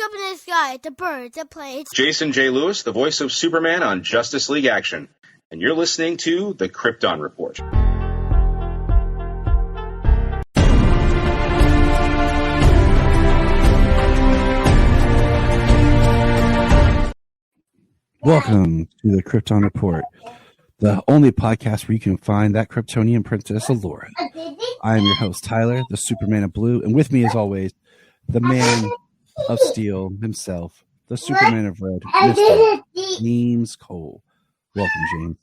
up in the sky, the birds, the planes. Jason J. Lewis, the voice of Superman on Justice League Action. And you're listening to the Krypton Report. Welcome to the Krypton Report, the only podcast where you can find that Kryptonian princess, Allura. I am your host, Tyler, the Superman of Blue, and with me, as always, the man of steel himself, the Superman of Red, Mr. James Cole. Welcome, James.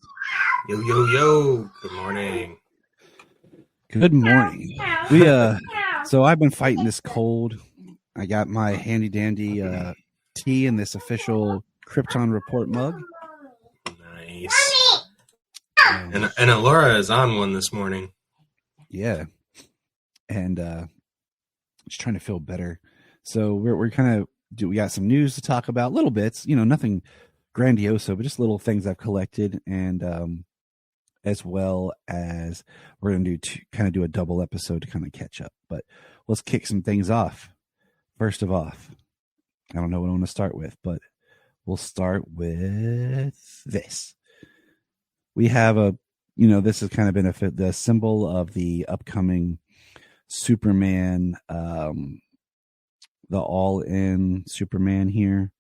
Yo, yo, yo. Good morning. Good morning. So I've been fighting this cold. I got my handy-dandy tea in this official Krypton Report mug. Nice. And Allura is on one this morning. Yeah. And just trying to feel better. So we're kind of we got some news to talk about, little bits, nothing grandiose, but just little things I've collected, and as well as we're going to do a double episode to kind of catch up. But let's kick some things off. First of all, I don't know what I want to start with, but we'll start with this. We have this has kind of been the symbol of the upcoming Superman, the all-in Superman here.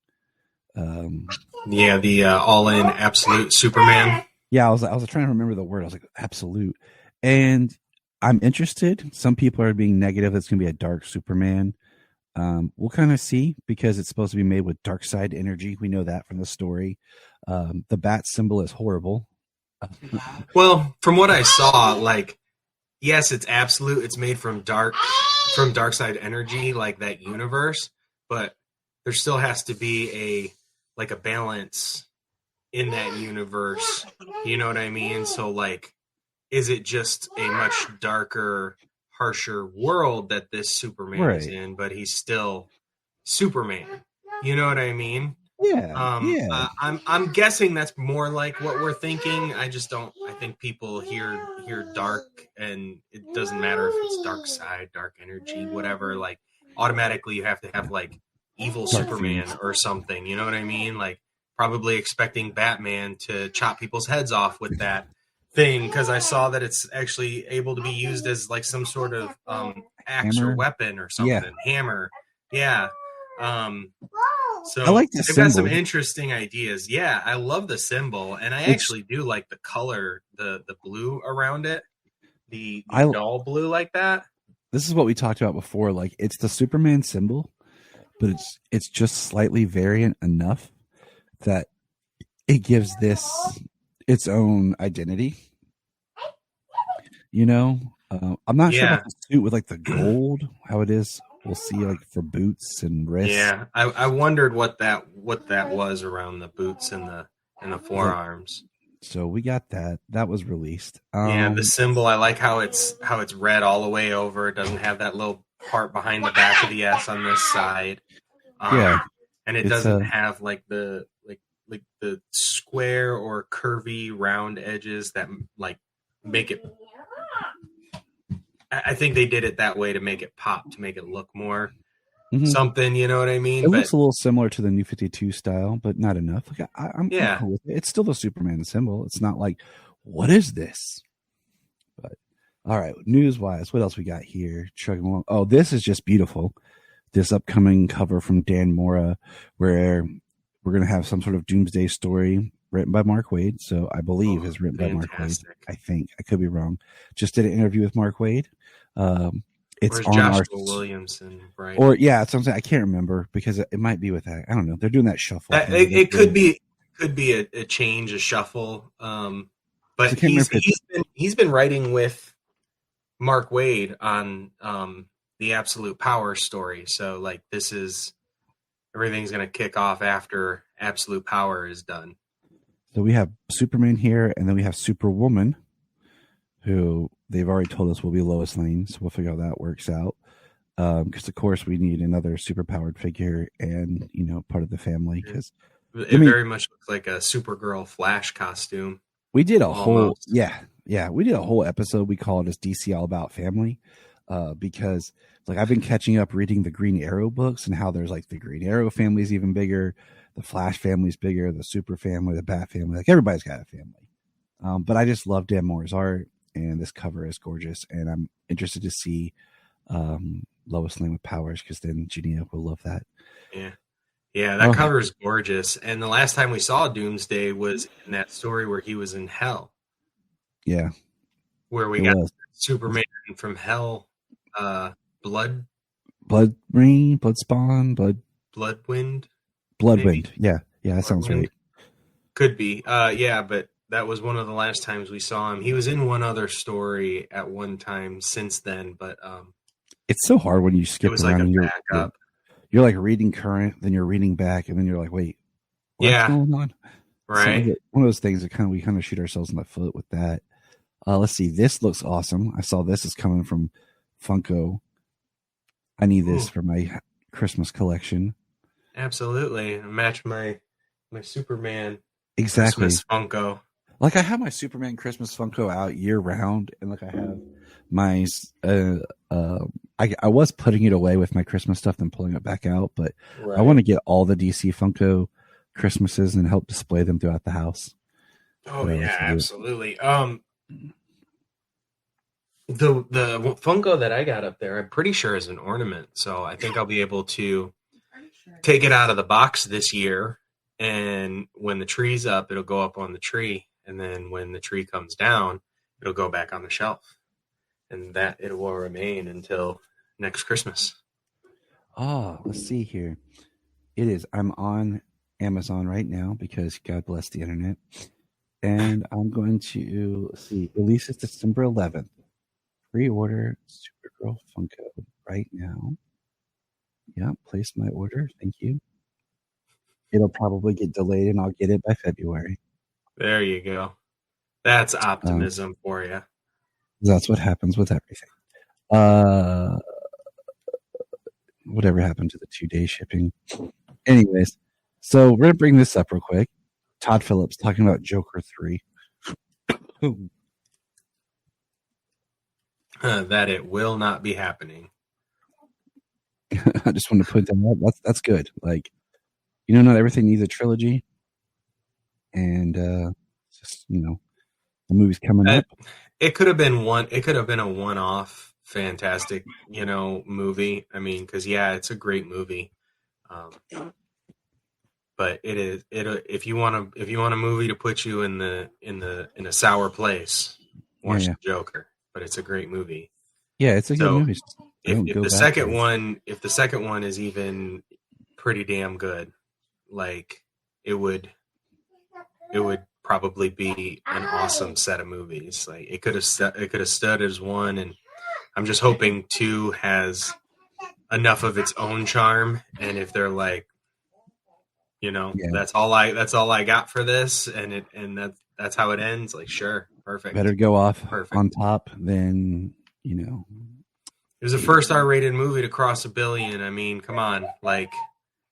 The all-in absolute Superman. Yeah, I was trying to remember the word. I was like, absolute. And I'm interested. Some people are being negative. It's going to be a dark Superman. We'll kind of see, because it's supposed to be made with dark side energy. We know that from the story. The bat symbol is horrible. Well, from what I saw, yes, it's absolute. It's made from dark side energy, like that universe. But there still has to be a balance in that universe. You know what I mean? So, is it just a much darker, harsher world that this Superman is in, but he's still Superman? You know what I mean? Yeah. I'm guessing that's more like what we're thinking. I think people hear dark, and it doesn't matter if it's dark side, dark energy, whatever. Automatically you have to have evil dark Superman things, or something. You know what I mean? Probably expecting Batman to chop people's heads off with that thing, because I saw that it's actually able to be used as some sort of axe or weapon or something. Yeah. Hammer. Yeah. So I like this. They've got some interesting ideas. Yeah, I love the symbol, and I actually do like the color, the blue around it, the dull blue like that. This is what we talked about before. It's the Superman symbol, but it's just slightly variant enough that it gives this its own identity. I'm not sure about the suit with the gold, how it is. We'll see, for boots and wrists. Yeah, I wondered what that was around the boots and the forearms. So we got that. That was released. The symbol, I like how it's red all the way over. It doesn't have that little part behind the back of the S on this side. And it doesn't have the square or curvy round edges that make it. I think they did it that way to make it pop, to make it look more something, you know what I mean? It looks a little similar to the New 52 style, but not enough. I'm cool with it. It's still the Superman symbol. It's not what is this? But all right, news-wise, what else we got here? Chugging along. Oh, this is just beautiful. This upcoming cover from Dan Mora, where we're going to have some sort of doomsday story written by Mark Waid. So I believe is written by Mark Waid. I think. I could be wrong. Just did an interview with Mark Waid. It's on Joshua Williamson, right? Or it's something I can't remember, because it might be with that. I don't know. They're doing that shuffle. It could be a change, a shuffle. But he's been writing with Mark Waid on the Absolute Power story. So this is everything's going to kick off after Absolute Power is done. So we have Superman here, and then we have Superwoman, who they've already told us will be Lois Lane. So we'll figure how that works out. Because of course we need another superpowered figure, and part of the family. Because it very much looks like a Supergirl Flash costume. We did a whole we did a whole episode. We call it as DC All About Family. because like I've been catching up reading the Green Arrow books and how there's like the Green Arrow family is even bigger, the Flash family's bigger, the Super family, the Bat family, like everybody's got a family. But I just love Dan Moore's art, and this cover is gorgeous, and I'm interested to see Lois Lane with powers, because then Jania will love that. Yeah, that cover is gorgeous. And the last time we saw Doomsday was in that story where he was in hell. Yeah, where we got Superman from hell, Blood Rain, Blood Spawn, Bloodwind. Yeah, that sounds right. Could be. Yeah, but that was one of the last times we saw him. He was in one other story at one time since then, but it's so hard when you skip around like and you're like reading current, then you're reading back, and then you're like, wait, what's going on? Right. So one of those things that we kind of shoot ourselves in the foot with that. Let's see. This looks awesome. I saw this is coming from Funko. I need this for my Christmas collection. Absolutely. Match my Superman Exactly. Christmas Funko. Like I have my Superman Christmas Funko out year round, and like I have my I was putting it away with my Christmas stuff, then pulling it back out, but I want to get all the DC Funko Christmases and help display them throughout the house. Oh yeah, absolutely. The Funko that I got up there, I'm pretty sure is an ornament, so I think I'll be able to take it out of the box this year, and when the tree's up, it'll go up on the tree, and then when the tree comes down, it'll go back on the shelf, and that it will remain until next Christmas. Oh, let's see here. It is. I'm on Amazon right now because God bless the internet, and I'm going to see. Releases December 11th. Pre-order Supergirl Funko right now. Yeah, place my order. Thank you. It'll probably get delayed, and I'll get it by February. There you go. That's optimism for you. That's what happens with everything. Whatever happened to the 2-day shipping? Anyways, so we're going to bring this up real quick. Todd Phillips talking about Joker 3. That it will not be happening. I just want to put that up. That's good. Like, not everything needs a trilogy. And just, the movie's coming up. It could have been a one-off fantastic, movie. I mean, because it's a great movie. But if you want a movie to put you in a sour place, watch The Joker. But it's a great movie. Yeah, it's a good movie. If the second one is even pretty damn good, like it would probably be an awesome set of movies. Like it could have stood as one, and I'm just hoping 2 has enough of its own charm. And if they're like, that's all I got for this, and that's how it ends. Like, sure, perfect. Better go off on top than It was the first R-rated movie to cross $1 billion. I mean, come on, like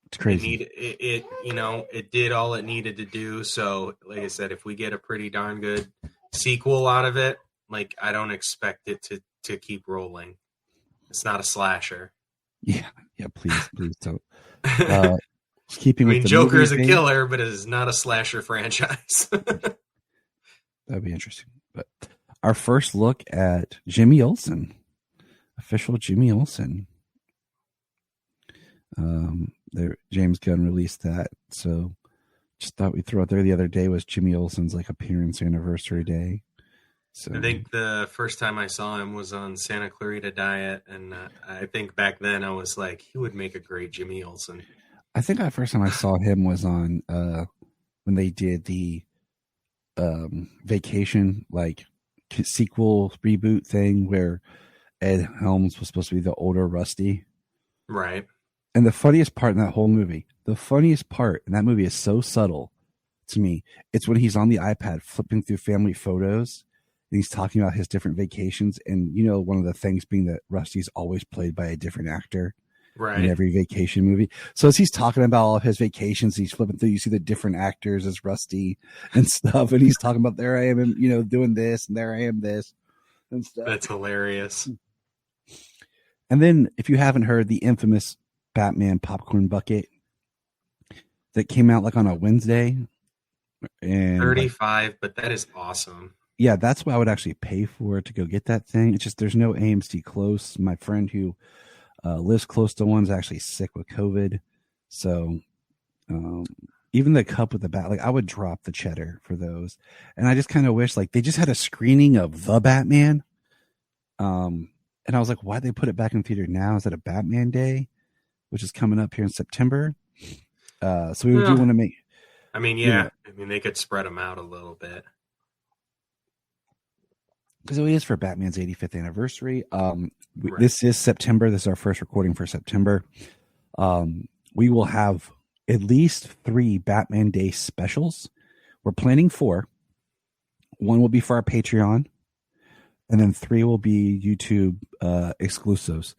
it's crazy. It did all it needed to do. So, like I said, if we get a pretty darn good sequel out of it, like I don't expect it to keep rolling. It's not a slasher. Yeah, please don't. Keeping with the Joker is a thing, killer, but it is not a slasher franchise. That'd be interesting. But our first look at Jimmy Olsen, official Jimmy Olsen. James Gunn released that, so just thought we'd throw it there. The other day was Jimmy Olsen's appearance anniversary day. So I think the first time I saw him was on Santa Clarita Diet, and I think back then I was like, he would make a great Jimmy Olsen. I think the first time I saw him was on when they did the Vacation sequel reboot thing where Ed Helms was supposed to be the older Rusty. Right. And the funniest part in that whole movie, is so subtle to me. It's when he's on the iPad flipping through family photos and he's talking about his different vacations. And, one of the things being that Rusty's always played by a different actor. Right. In every vacation movie. So as he's talking about all of his vacations, he's flipping through, you see the different actors as Rusty and stuff. And he's talking about there I am, doing this, and there I am this and stuff. That's hilarious. And then, if you haven't heard, the infamous Batman popcorn bucket that came out like on a Wednesday, and 35, but that is awesome. yeah, that's why I would actually pay for it to go get that thing. It's just there's no AMC close. My friend who lives close to one's actually sick with COVID, so even the cup with the bat, like I would drop the cheddar for those. And I just kind of wish like they just had a screening of the Batman. And I was like, why'd they put it back in theater now? Is that a Batman Day, which is coming up here in September? So we do want to make. I mean, yeah. I mean, they could spread them out a little bit. Because it is for Batman's 85th anniversary. Right. This is September. This is our first recording for September. We will have at least 3 Batman Day specials. We're planning 4. 1 will be for our Patreon. And then 3 will be YouTube exclusives.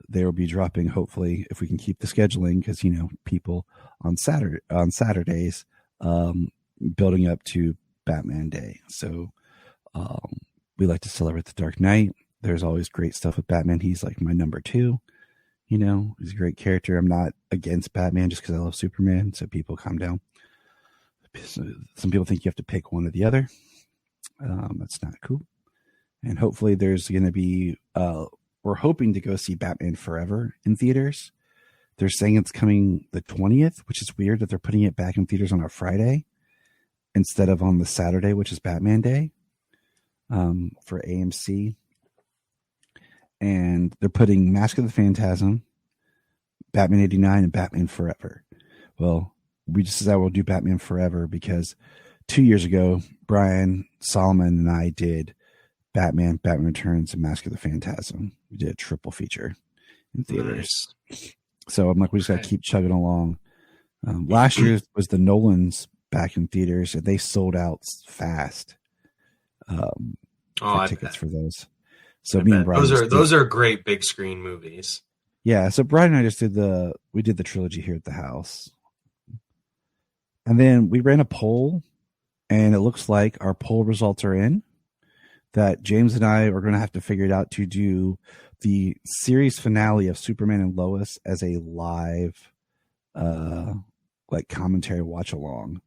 They will be dropping, hopefully, if we can keep the scheduling, because people on Saturdays building up to Batman Day. So we like to celebrate the Dark Knight. There's always great stuff with Batman. He's like my number 2. He's a great character. I'm not against Batman just because I love Superman. So people calm down. Some people think you have to pick one or the other. That's not cool. And hopefully there's going to be, we're hoping to go see Batman Forever in theaters. They're saying it's coming the 20th, which is weird that they're putting it back in theaters on a Friday instead of on the Saturday, which is Batman Day, for AMC. And they're putting Mask of the Phantasm, Batman 89, and Batman Forever. Well, we just decided we'll do Batman Forever because 2 years ago, Brian Solomon and I did Batman Returns, and Mask of the Phantasm. We did a triple feature in theaters. Nice. So I'm like, we just got to keep chugging along. Last year was the Nolans back in theaters, and they sold out fast. Tickets for those. So me and Brian, those are great big screen movies. Yeah. So Brian and I just did the trilogy here at the house, and then we ran a poll, and it looks like our poll results are in. That James and I are going to have to figure it out to do the series finale of Superman and Lois as a live, like commentary watch along.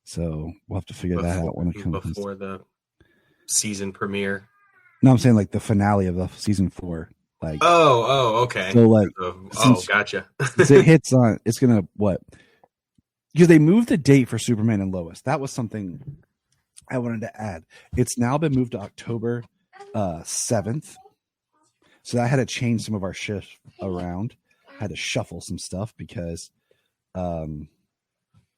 So we'll have to figure that out when it comes before the season premiere. No, I'm saying like the finale of the season 4. Like okay. So like gotcha. Since it hits on, it's gonna what? Because they moved the date for Superman and Lois. That was something I wanted to add. It's now been moved to October 7th. So I had to change some of our shifts around. I had to shuffle some stuff because, I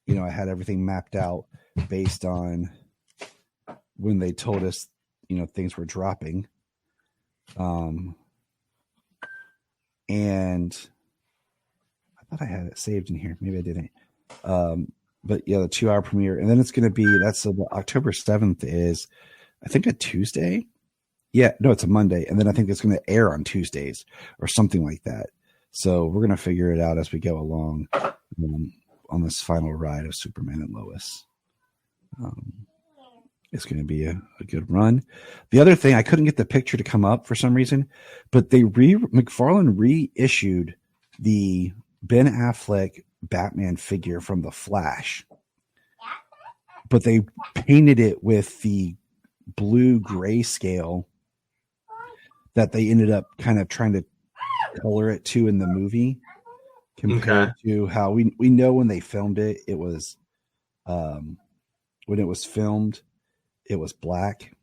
had everything mapped out based on when they told us, things were dropping. And I thought I had it saved in here. Maybe I didn't. But yeah, the 2-hour premiere. And then it's going to be, October 7th is, I think, a Tuesday. Yeah, no, it's a Monday. And then I think it's going to air on Tuesdays or something like that. So we're going to figure it out as we go along on this final ride of Superman and Lois. It's going to be a good run. The other thing, I couldn't get the picture to come up for some reason, but McFarlane reissued the Ben Affleck Batman figure from The Flash, but they painted it with the blue grayscale that they ended up kind of trying to color it to in the movie compared to how we know when they filmed it, it was when it was filmed, it was black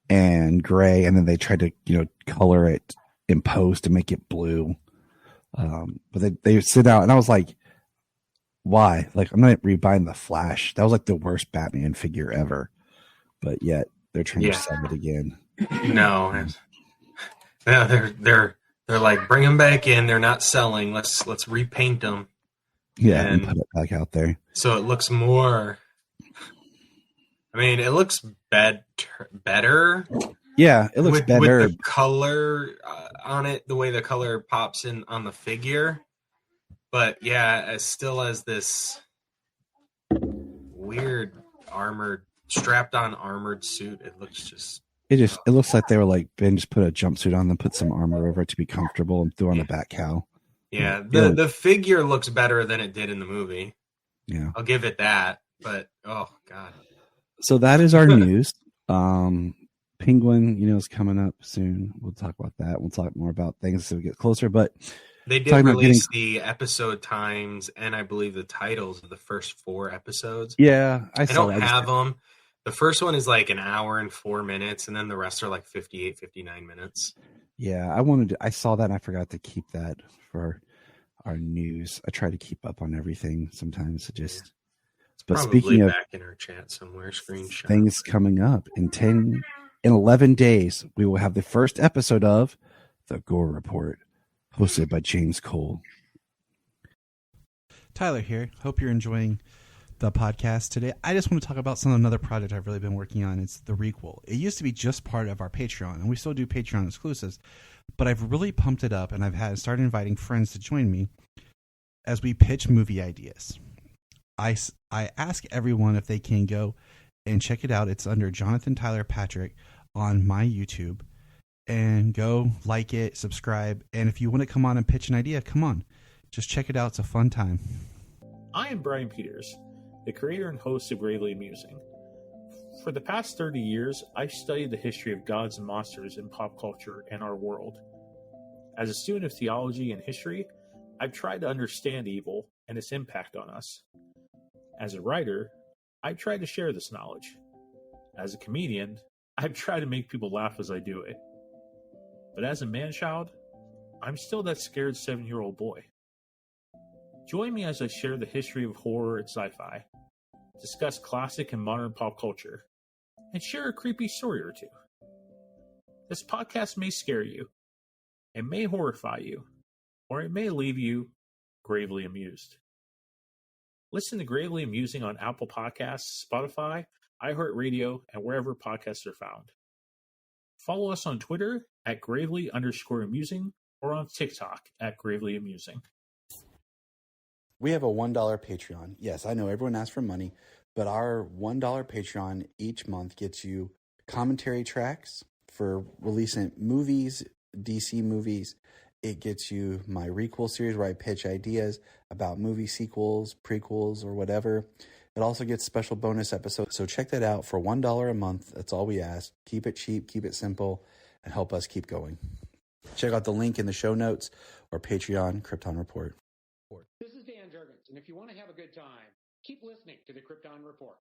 and gray, and then they tried to color it in post to make it blue. But they sit out, and I was like, why? Like, I'm not rebuying the Flash. That was like the worst Batman figure ever. But yet they're trying to sell it again. No, they're like, bring them back in. They're not selling. Let's repaint them. Yeah, and put it back out there. So it looks more. I mean, it looks better. Yeah, it looks better. With the color on it, the way the color pops in on the figure. But yeah, as still as this weird strapped on armored suit, it looks just. it looks like they were like, Ben just put a jumpsuit on them, put some armor over it to be comfortable, and threw on the bat cow. Yeah, the figure looks better than it did in the movie. Yeah, I'll give it that. But oh god. So that is our news. Penguin, is coming up soon. We'll talk about that. We'll talk more about things as we get closer. But they did release the episode times and I believe the titles of the first 4 episodes. Yeah, I don't have them. The first one is like an hour and 4 minutes, and then the rest are like 58, 59 minutes. Yeah, I saw that and I forgot to keep that for our news. I try to keep up on everything sometimes. But probably speaking of back in our chat somewhere, screenshot things coming up in 11 days, we will have the first episode of The Gore Report, hosted by James Cole. Tyler here. Hope you're enjoying the podcast today. I just want to talk about another project I've really been working on. It's the Requel. It used to be just part of our Patreon, and we still do Patreon exclusives, but I've really pumped it up, and I've started inviting friends to join me as we pitch movie ideas. I ask everyone if they can go and check it out. It's under Jonathan Tyler Patrick on my YouTube, and go like it, subscribe, and if you want to come on and pitch an idea, come on, just check it out. It's a fun time. I am Brian Peters, the creator and host of Gravely Amusing. For the past 30 years, I've studied the history of gods and monsters in pop culture and our world. As a student of theology and history, I've tried to understand evil and its impact on us. As a writer, I've tried to share this knowledge. As a comedian, I've tried to make people laugh as I do it. But as a man-child, I'm still that scared 7-year-old boy. Join me as I share the history of horror and sci-fi, discuss classic and modern pop culture, and share a creepy story or two. This podcast may scare you, it may horrify you, or it may leave you gravely amused. Listen to Gravely Amusing on Apple Podcasts, Spotify, iHeartRadio, and wherever podcasts are found. Follow us on Twitter at gravely_amusing or on TikTok at Gravely Amusing. We have a $1 Patreon. Yes, I know everyone asks for money, but our $1 Patreon each month gets you commentary tracks for releasing movies, DC movies. It gets you my Requel series where I pitch ideas about movie sequels, prequels, or whatever. It also gets special bonus episodes. So check that out for $1 a month. That's all we ask. Keep it cheap, keep it simple, and help us keep going. Check out the link in the show notes or Patreon Krypton Report. This is Dan Jurgens, and if you want to have a good time, keep listening to the Krypton Report.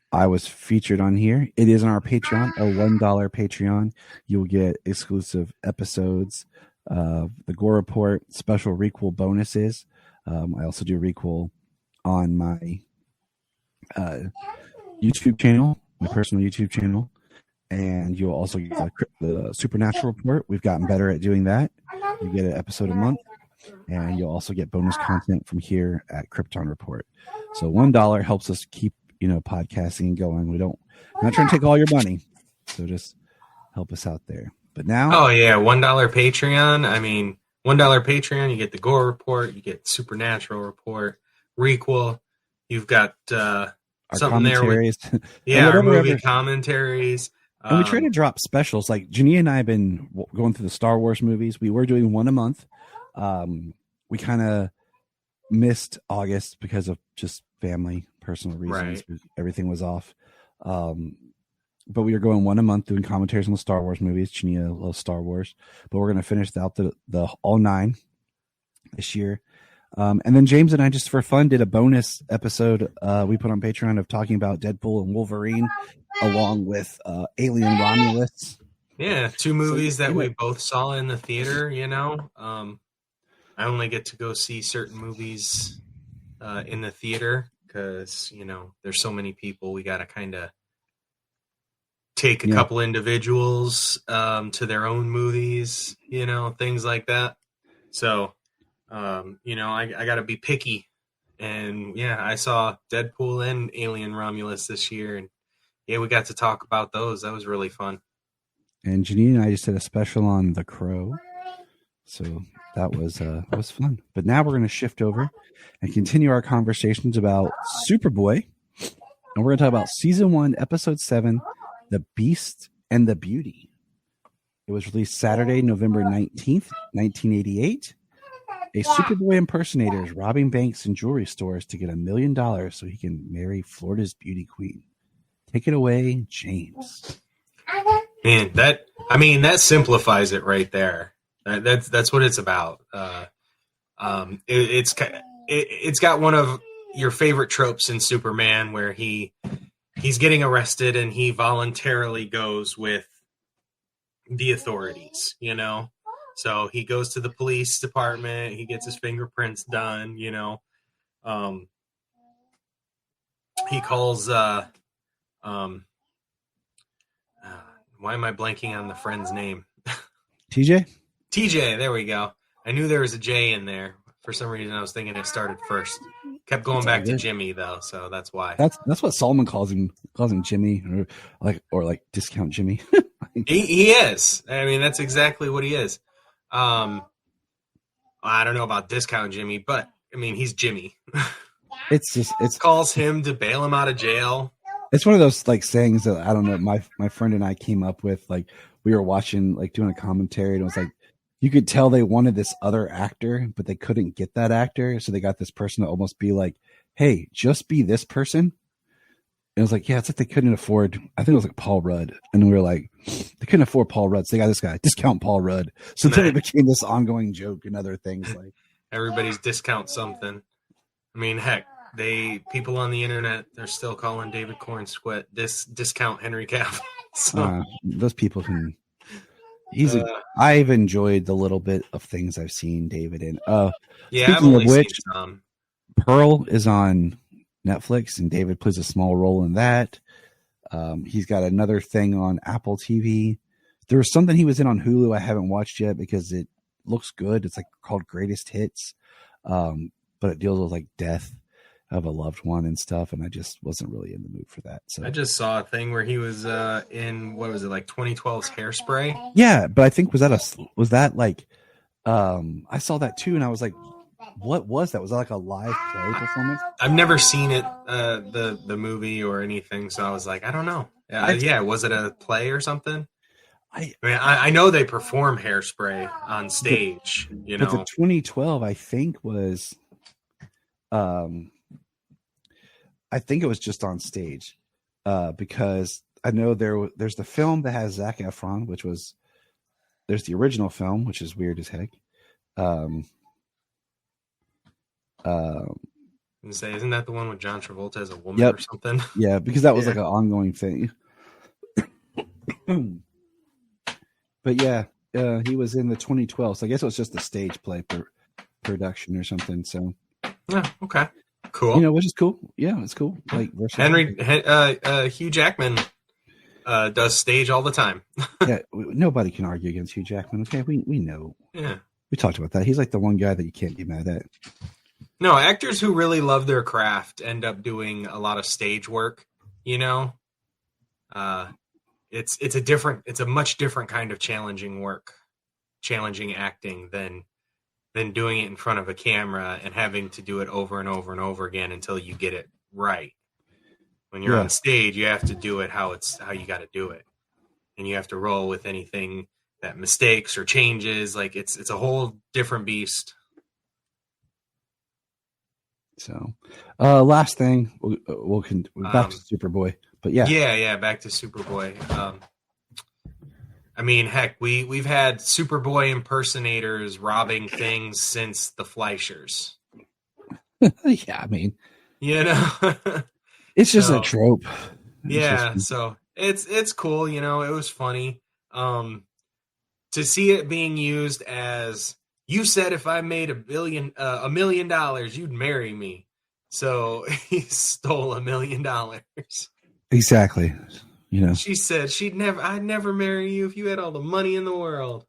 I was featured on here. It is on our Patreon, a $1 Patreon. You'll get exclusive episodes of the Gore Report, special Requel bonuses. I also do Requel on my YouTube channel, my personal YouTube channel. And you'll also get the Supernatural Report. We've gotten better at doing that. You get an episode a month. And you'll also get bonus content from here at Krypton Report. So $1 helps us keep podcasting going. I'm not trying to take all your money, so just help us out there. But now, $1 Patreon. I mean, $1 Patreon, you get the Gore Report, you get Supernatural Report, Requel. You've got something there with our movie commentaries. And we try to drop specials. Like Jania and I have been going through the Star Wars movies. We were doing one a month. We kind of missed August because of just family, personal reasons. Right. Everything was off. But we were going one a month doing commentaries on the Star Wars movies. Chania loves Star Wars. But we're going to finish out the all 9 this year. And then James and I, just for fun, did a bonus episode we put on Patreon of talking about Deadpool and Wolverine along with Alien Romulus. Yeah, 2 movies that we both saw in the theater, I only get to go see certain movies in the theater because, there's so many people. We got to kind of take a couple individuals to their own movies, things like that. So, I got to be picky. And, I saw Deadpool and Alien Romulus this year. And, we got to talk about those. That was really fun. And Janine and I just did a special on The Crow. So that was fun. But now we're going to shift over and continue our conversations about Superboy. And we're going to talk about Season 1, Episode 7, The Beast and the Beauty. It was released Saturday, November 19th, 1988. A Superboy impersonator is robbing banks and jewelry stores to get $1 million so he can marry Florida's beauty queen. Take it away, James. Man, that simplifies it right there. That's what it's about. It's got one of your favorite tropes in Superman, where he's getting arrested and he voluntarily goes with the authorities. So he goes to the police department. He gets his fingerprints done. He calls. Why am I blanking on the friend's name? TJ? TJ, there we go. I knew there was a J in there. For some reason, I was thinking it started first. Kept going back to Jimmy, though, so that's why. That's what Solomon calls him Jimmy, or Discount Jimmy. He is. I mean, that's exactly what he is. I don't know about Discount Jimmy, but I mean, he's Jimmy. It's calls him to bail him out of jail. It's one of those sayings that I don't know. My friend and I came up with. We were watching, doing a commentary, and it was you could tell they wanted this other actor, but they couldn't get that actor, so they got this person to almost be like, "Hey, just be this person." And it was yeah, it's they couldn't afford. I think it was Paul Rudd, and we were like, they couldn't afford Paul Rudd, so they got this guy, Discount Paul Rudd. So then it became this ongoing joke and other things everybody's discount something. I mean, heck. People on the internet, they're still calling David Cornsquit discount Henry Cavill. So, those people can easily. I've enjoyed the little bit of things I've seen David in. Speaking of which, Pearl is on Netflix, and David plays a small role in that. He's got another thing on Apple TV. There was something he was in on Hulu I haven't watched yet because it looks good. It's called Greatest Hits, but it deals with death of a loved one and stuff, and I just wasn't really in the mood for that. So I just saw a thing where he was in, what was it, 2012's Hairspray? Yeah, but I think was that I saw that too, and I was like, what was that? Was that a live play performance? I've never seen it, the movie or anything, so I was like, I don't know. Yeah, was it a play or something? I know they perform Hairspray on stage, But the 2012, I think, was I think it was just on stage, because I know there's the film that has Zac Efron, there's the original film, which is weird as heck. Isn't that the one with John Travolta as a woman or something? Yeah, because that was an ongoing thing. But yeah, he was in the 2012, so I guess it was just a stage play production or something. So yeah, okay. Cool. Which is cool. Yeah, it's cool. Hugh Jackman does stage all the time. Yeah, nobody can argue against Hugh Jackman. Okay, we know. Yeah, we talked about that. He's the one guy that you can't be mad at. No, actors who really love their craft end up doing a lot of stage work. It's a much different kind of challenging acting than doing it in front of a camera and having to do it over and over and over again until you get it right. When you're on stage, you have to do it how you got to do it, and you have to roll with anything that mistakes or changes. It's a whole different beast. So, last thing, we'll back to Superboy, but yeah, back to Superboy. I mean, heck, we've had Superboy impersonators robbing things since the Fleischers. Yeah, I mean, it's just a trope. So it's cool. It was funny to see it being used as, you said if I made $1 million, you'd marry me. So he stole $1 million. Exactly. She said I'd never marry you if you had all the money in the world.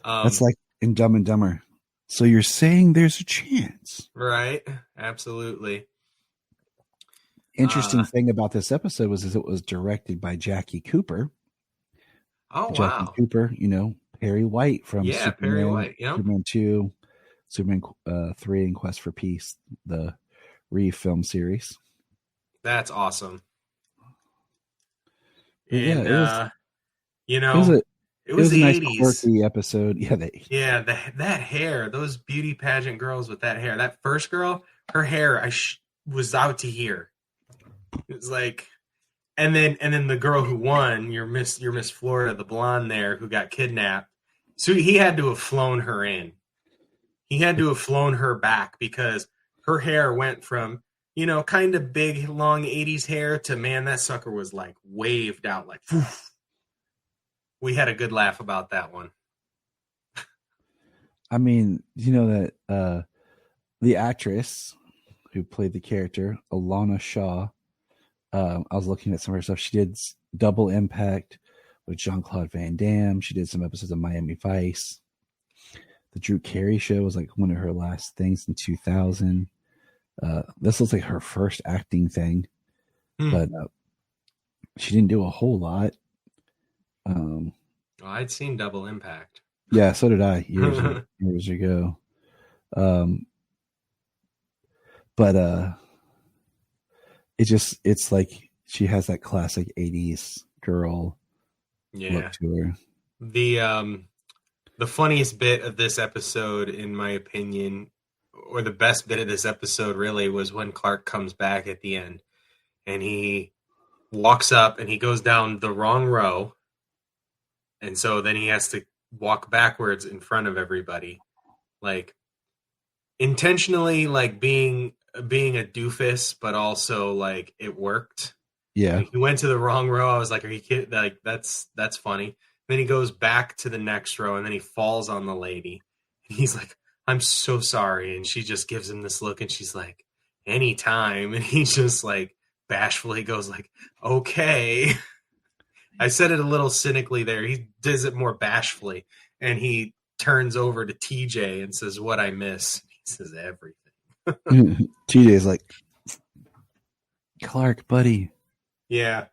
That's like in Dumb and Dumber. So you're saying there's a chance. Right. Absolutely. Interesting thing about this episode was it was directed by Jackie Cooper. Oh, Jackie wow. Cooper, Perry White from Superman, Perry White, yeah. Superman 2, Superman 3, and Quest for Peace, the re-film series. That's awesome. Yeah, And you it was know, a it it was was a the nice 80s. quirky episode. Yeah, Yeah, that hair, those beauty pageant girls with that hair. That first girl, her hair, was out to here. It was like, and then the girl who won, your Miss Florida, the blonde there who got kidnapped. So he had to have flown her in. He had to have flown her back because her hair went from, kind of big, long 80s hair to, man, that sucker was like waved out like, poof. We had a good laugh about that one. I mean, you know that the actress who played the character, Alana Shaw, I was looking at some of her stuff. She did Double Impact with Jean-Claude Van Damme. She did some episodes of Miami Vice. The Drew Carey Show was like one of her last things in 2000. This looks like her first acting thing, but she didn't do a whole lot. Well, I'd seen Double Impact. Yeah, so did I years ago. But it's like she has that classic 80s girl look to her. The funniest bit of this episode, in my opinion, or the best bit of this episode really, was when Clark comes back at the end and he walks up and he goes down the wrong row, and so then he has to walk backwards in front of everybody, like intentionally, like being a doofus, but also like it worked. Yeah, like, he went to the wrong row. I was like, are you kidding? Like, that's funny. Then he goes back to the next row and then he falls on the lady and he's like, I'm so sorry. And she just gives him this look and she's like, anytime. And he just like bashfully goes like, okay. I said it a little cynically there. He does it more bashfully, and he turns over to TJ and says, what I miss. He says everything. TJ's like, Clark, buddy. Yeah.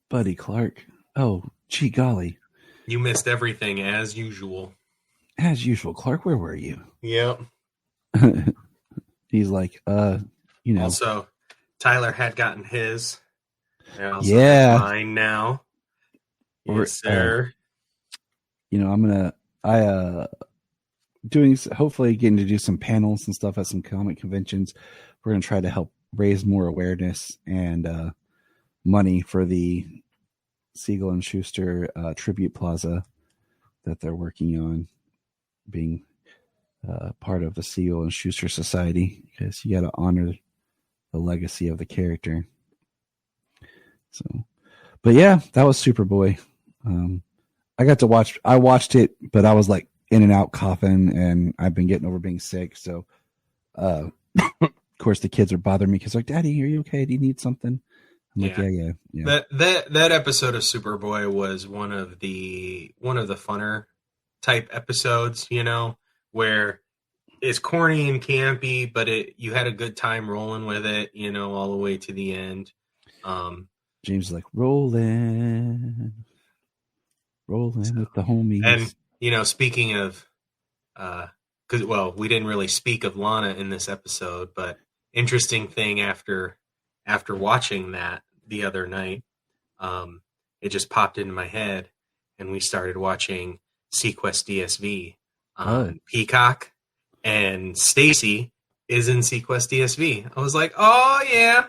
Buddy Clark. Oh, gee golly. You missed everything as usual. As usual, Clark, where were you? Yep. He's like, Also, Tyler had gotten his. And also Yeah. mine now. Yes, sir. Hopefully getting to do some panels and stuff at some comic conventions. We're going to try to help raise more awareness and money for the Siegel and Schuster Tribute Plaza that they're working on, being part of the Siegel and Schuster Society, because you got to honor the legacy of the character. So, but yeah, that was Superboy. I watched it, but I was like in and out coughing, and I've been getting over being sick. So, of course, the kids are bothering me because they're like, Daddy, are you okay? Do you need something? I'm like, yeah. That episode of Superboy was one of the funner type episodes, where it's corny and campy, but you had a good time rolling with it, all the way to the end. James is like, rolling with the homies. And, speaking of, because, we didn't really speak of Lana in this episode, but interesting thing after watching that the other night, it just popped into my head, and we started watching Sequest DSV on Peacock, and Stacy is in Sequest DSV. I was like, oh yeah.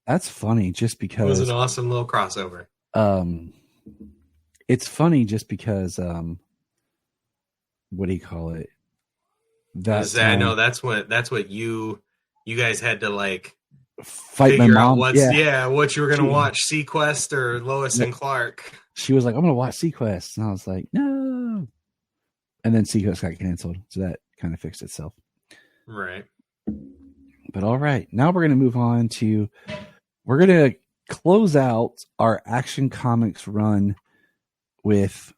That's funny just because it was an awesome little crossover. It's funny just because what do you call it? I know that's what you guys had to like fight my mom. What you were gonna watch, Sequest or Lois and Clark. She was like, I'm gonna watch Sequest, and I was like, no. And then Sequest got canceled, so that kind of fixed itself. Right. But all right, now we're gonna move on to we're gonna close out our Action Comics run with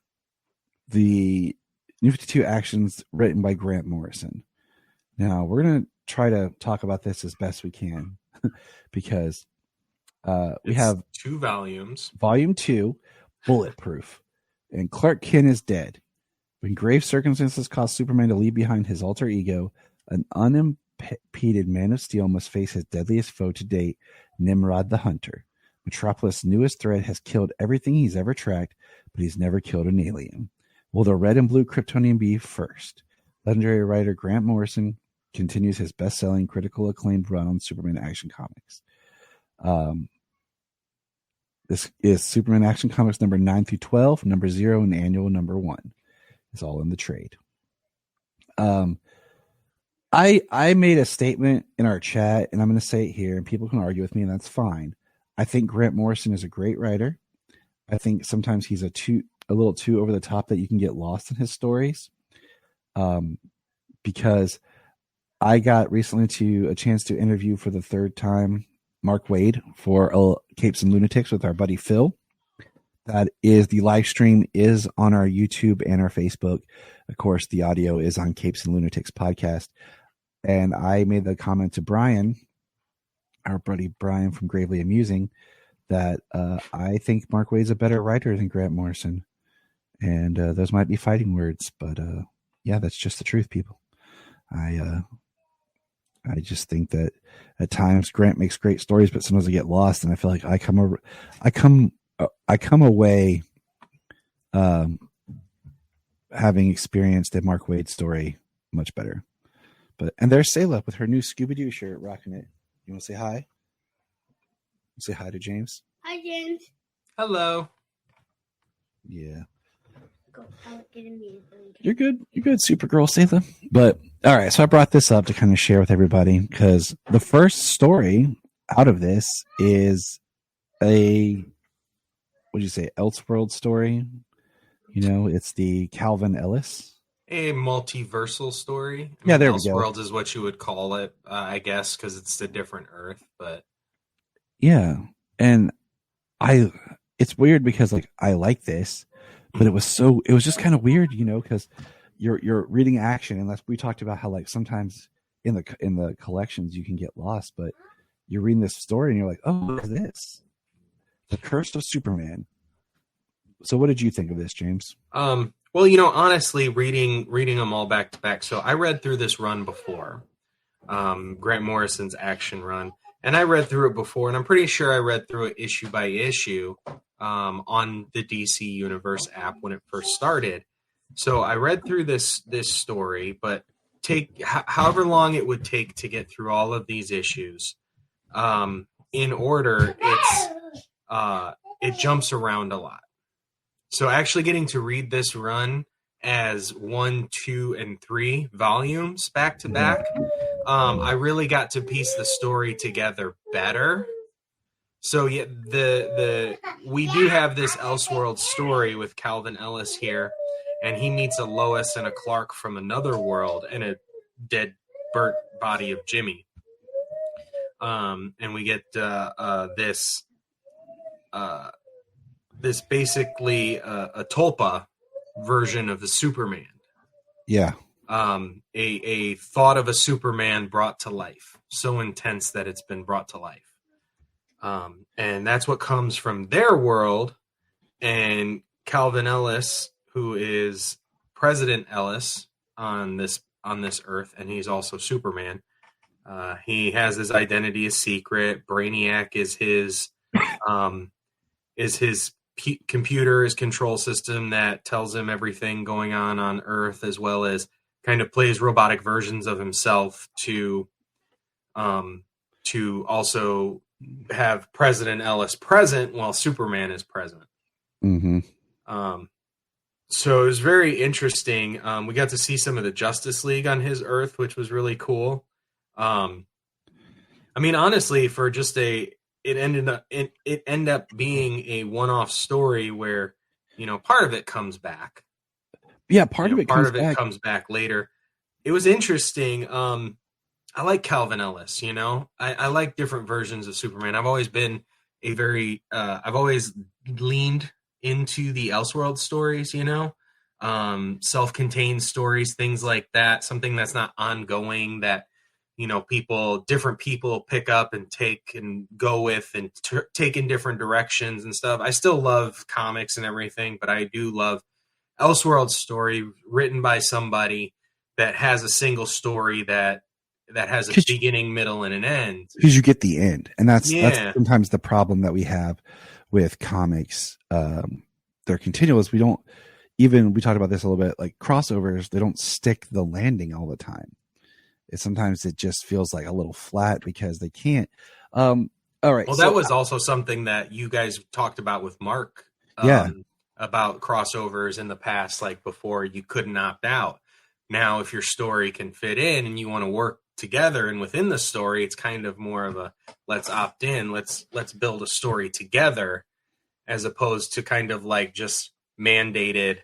the New 52 Actions written by Grant Morrison. Now we're gonna try to talk about this as best we can because we have 2 volumes. Volume 2, Bulletproof, and Clark Kent is dead. When grave circumstances cause Superman to leave behind his alter ego, an unimpeded Man of Steel must face his deadliest foe to date, Nimrod the Hunter. Metropolis' newest threat has killed everything he's ever tracked, but he's never killed an alien. Will the red and blue Kryptonian be first? Legendary writer Grant Morrison continues his best-selling, critical acclaimed run on Superman Action Comics. This is Superman Action Comics number 9 through 12, number 0, and annual number 1. It's all in the trade. I made a statement in our chat, and I'm going to say it here, and people can argue with me, and that's fine. I think Grant Morrison is a great writer. I think sometimes he's a little too over the top that you can get lost in his stories. Because I got recently a chance to interview for the third time Mark Waid for Capes and Lunatics with our buddy Phil. That is, the live stream is on our YouTube and our Facebook. Of course, the audio is on Capes and Lunatics podcast. And I made the comment to Brian, our buddy Brian from Gravely Amusing, that I think Mark Waid's a better writer than Grant Morrison. And those might be fighting words, but yeah, that's just the truth, people. I just think that at times Grant makes great stories, but sometimes I get lost, and I feel like I come away having experienced a Mark Waid story much better. And there's Sayla with her new Scooby-Doo shirt, rocking it. You want to say hi? Say hi to James. Hi, James. Hello. Yeah. I'll get a music. You're good. You're good, Supergirl, Sayla. But all right, so I brought this up to kind of share with everybody because the first story out of this is what'd you say, Elseworld story? You know, it's the Calvin Ellis. A multiversal story. Yeah, there we go. Elseworld is what you would call it, I guess, because it's a different Earth. But yeah, and it's weird because like I like this, but it was just kind of weird, you know, because you're reading action, and we talked about how like sometimes in the collections you can get lost, but you're reading this story and you're like, oh, what is this? The Curse of Superman. So what did you think of this, James? Well, you know, honestly, reading them all back to back. So I read through this run before, Grant Morrison's action run, and I read through it before, and I'm pretty sure I read through it issue by issue on the DC Universe app when it first started. So I read through this story, but however long it would take to get through all of these issues in order, it jumps around a lot. So actually getting to read this run as 1, 2, and 3 volumes back to back, I really got to piece the story together better. So yeah, we do have this Elseworld story with Calvin Ellis here, and he meets a Lois and a Clark from another world and a dead, burnt body of Jimmy. And we get this basically a Tulpa version of the Superman. Yeah. A thought of a Superman brought to life, so intense that it's been brought to life. And that's what comes from their world. And Calvin Ellis, who is President Ellis on this Earth, and he's also Superman. He has his identity a secret. Brainiac is his computer, his control system that tells him everything going on Earth, as well as kind of plays robotic versions of himself to also have President Ellis present while Superman is present. Mm-hmm. So it was very interesting. We got to see some of the Justice League on his Earth, which was really cool. I mean, honestly, for just it ended up being a one-off story where, you know, part of it comes back. Yeah, part of it comes back later. It was interesting. I like Calvin Ellis, you know. I like different versions of Superman. I've always been I've always leaned into the Elseworld stories, you know. Self-contained stories, things like that, something that's not ongoing, that, you know, different people pick up and take and go with and take in different directions and stuff. I still love comics and everything, but I do love Elseworld story written by somebody that has a single story that that has a 'Cause- beginning, middle, and an end. Because you get the end, and that's Yeah. sometimes the problem that we have with comics. They're continuous. We talked about this a little bit, like crossovers, they don't stick the landing all the time. Sometimes it just feels like a little flat because they can't. All right. Well, that was also something that you guys talked about with Mark. Yeah. About crossovers in the past, like before you couldn't opt out. Now, if your story can fit in and you want to work together and within the story, it's kind of more of a let's opt in, let's build a story together, as opposed to kind of like just mandated,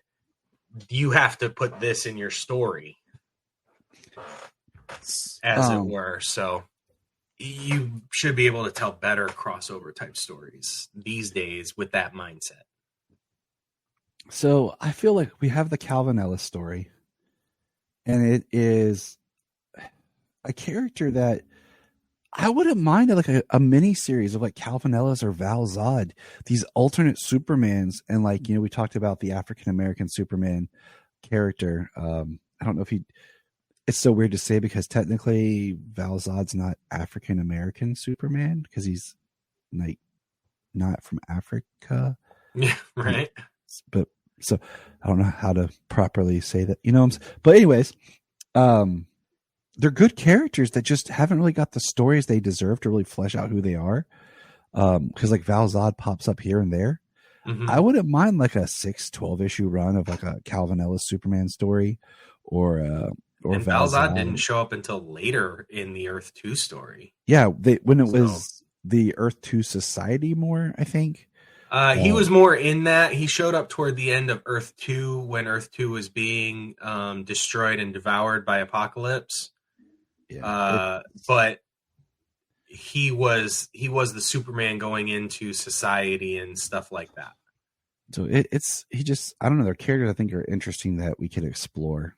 you have to put this in your story, as it were. So you should be able to tell better crossover type stories these days with that mindset. So I feel like we have the Calvin Ellis story, and it is a character that I wouldn't mind like a mini series of like Calvin Ellis or Val Zod, these alternate Supermans. And like, we talked about the African-American Superman character. I don't know if it's so weird to say because technically Val Zod's not African-American Superman because he's like not from Africa. Yeah, right. But so I don't know how to properly say that, but anyways, they're good characters that just haven't really got the stories they deserve to really flesh out who they are. Cause like Val Zod pops up here and there. Mm-hmm. I wouldn't mind like a 12 issue run of like a Calvin Ellis Superman story or and Val Zod didn't show up until later in the Earth 2 story. Yeah. When it was the Earth 2 Society more, I think. He was more in that. He showed up toward the end of Earth 2 when Earth 2 was being destroyed and devoured by Apocalypse. Yeah, but he was the Superman going into society and stuff like that. So I don't know. Their characters I think are interesting that we could explore.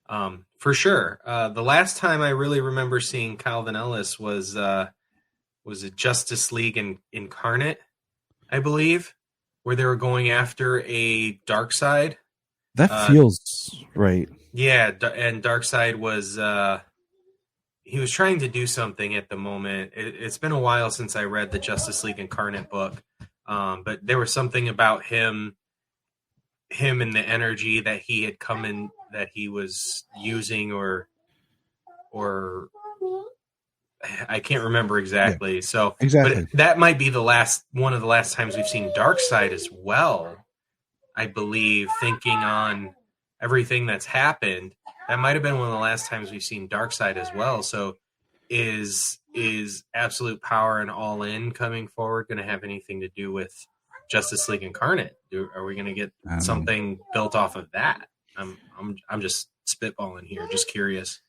For sure. The last time I really remember seeing Calvin Ellis was it Justice League Incarnate, I believe, where they were going after a Darkseid. That feels right. Yeah, and Darkseid was he was trying to do something at the moment. It's been a while since I read the Justice League Incarnate book, but there was something about him and the energy that he had come in that he was using, or I can't remember exactly. Yeah, so exactly. But that might be one of the last times we've seen Darkseid as well. I believe, thinking on everything that's happened, that might have been one of the last times we've seen Darkseid as well. So is Absolute Power and All In coming forward going to have anything to do with Justice League Incarnate? Are we going to get something built off of that? I'm just spitballing here, just curious.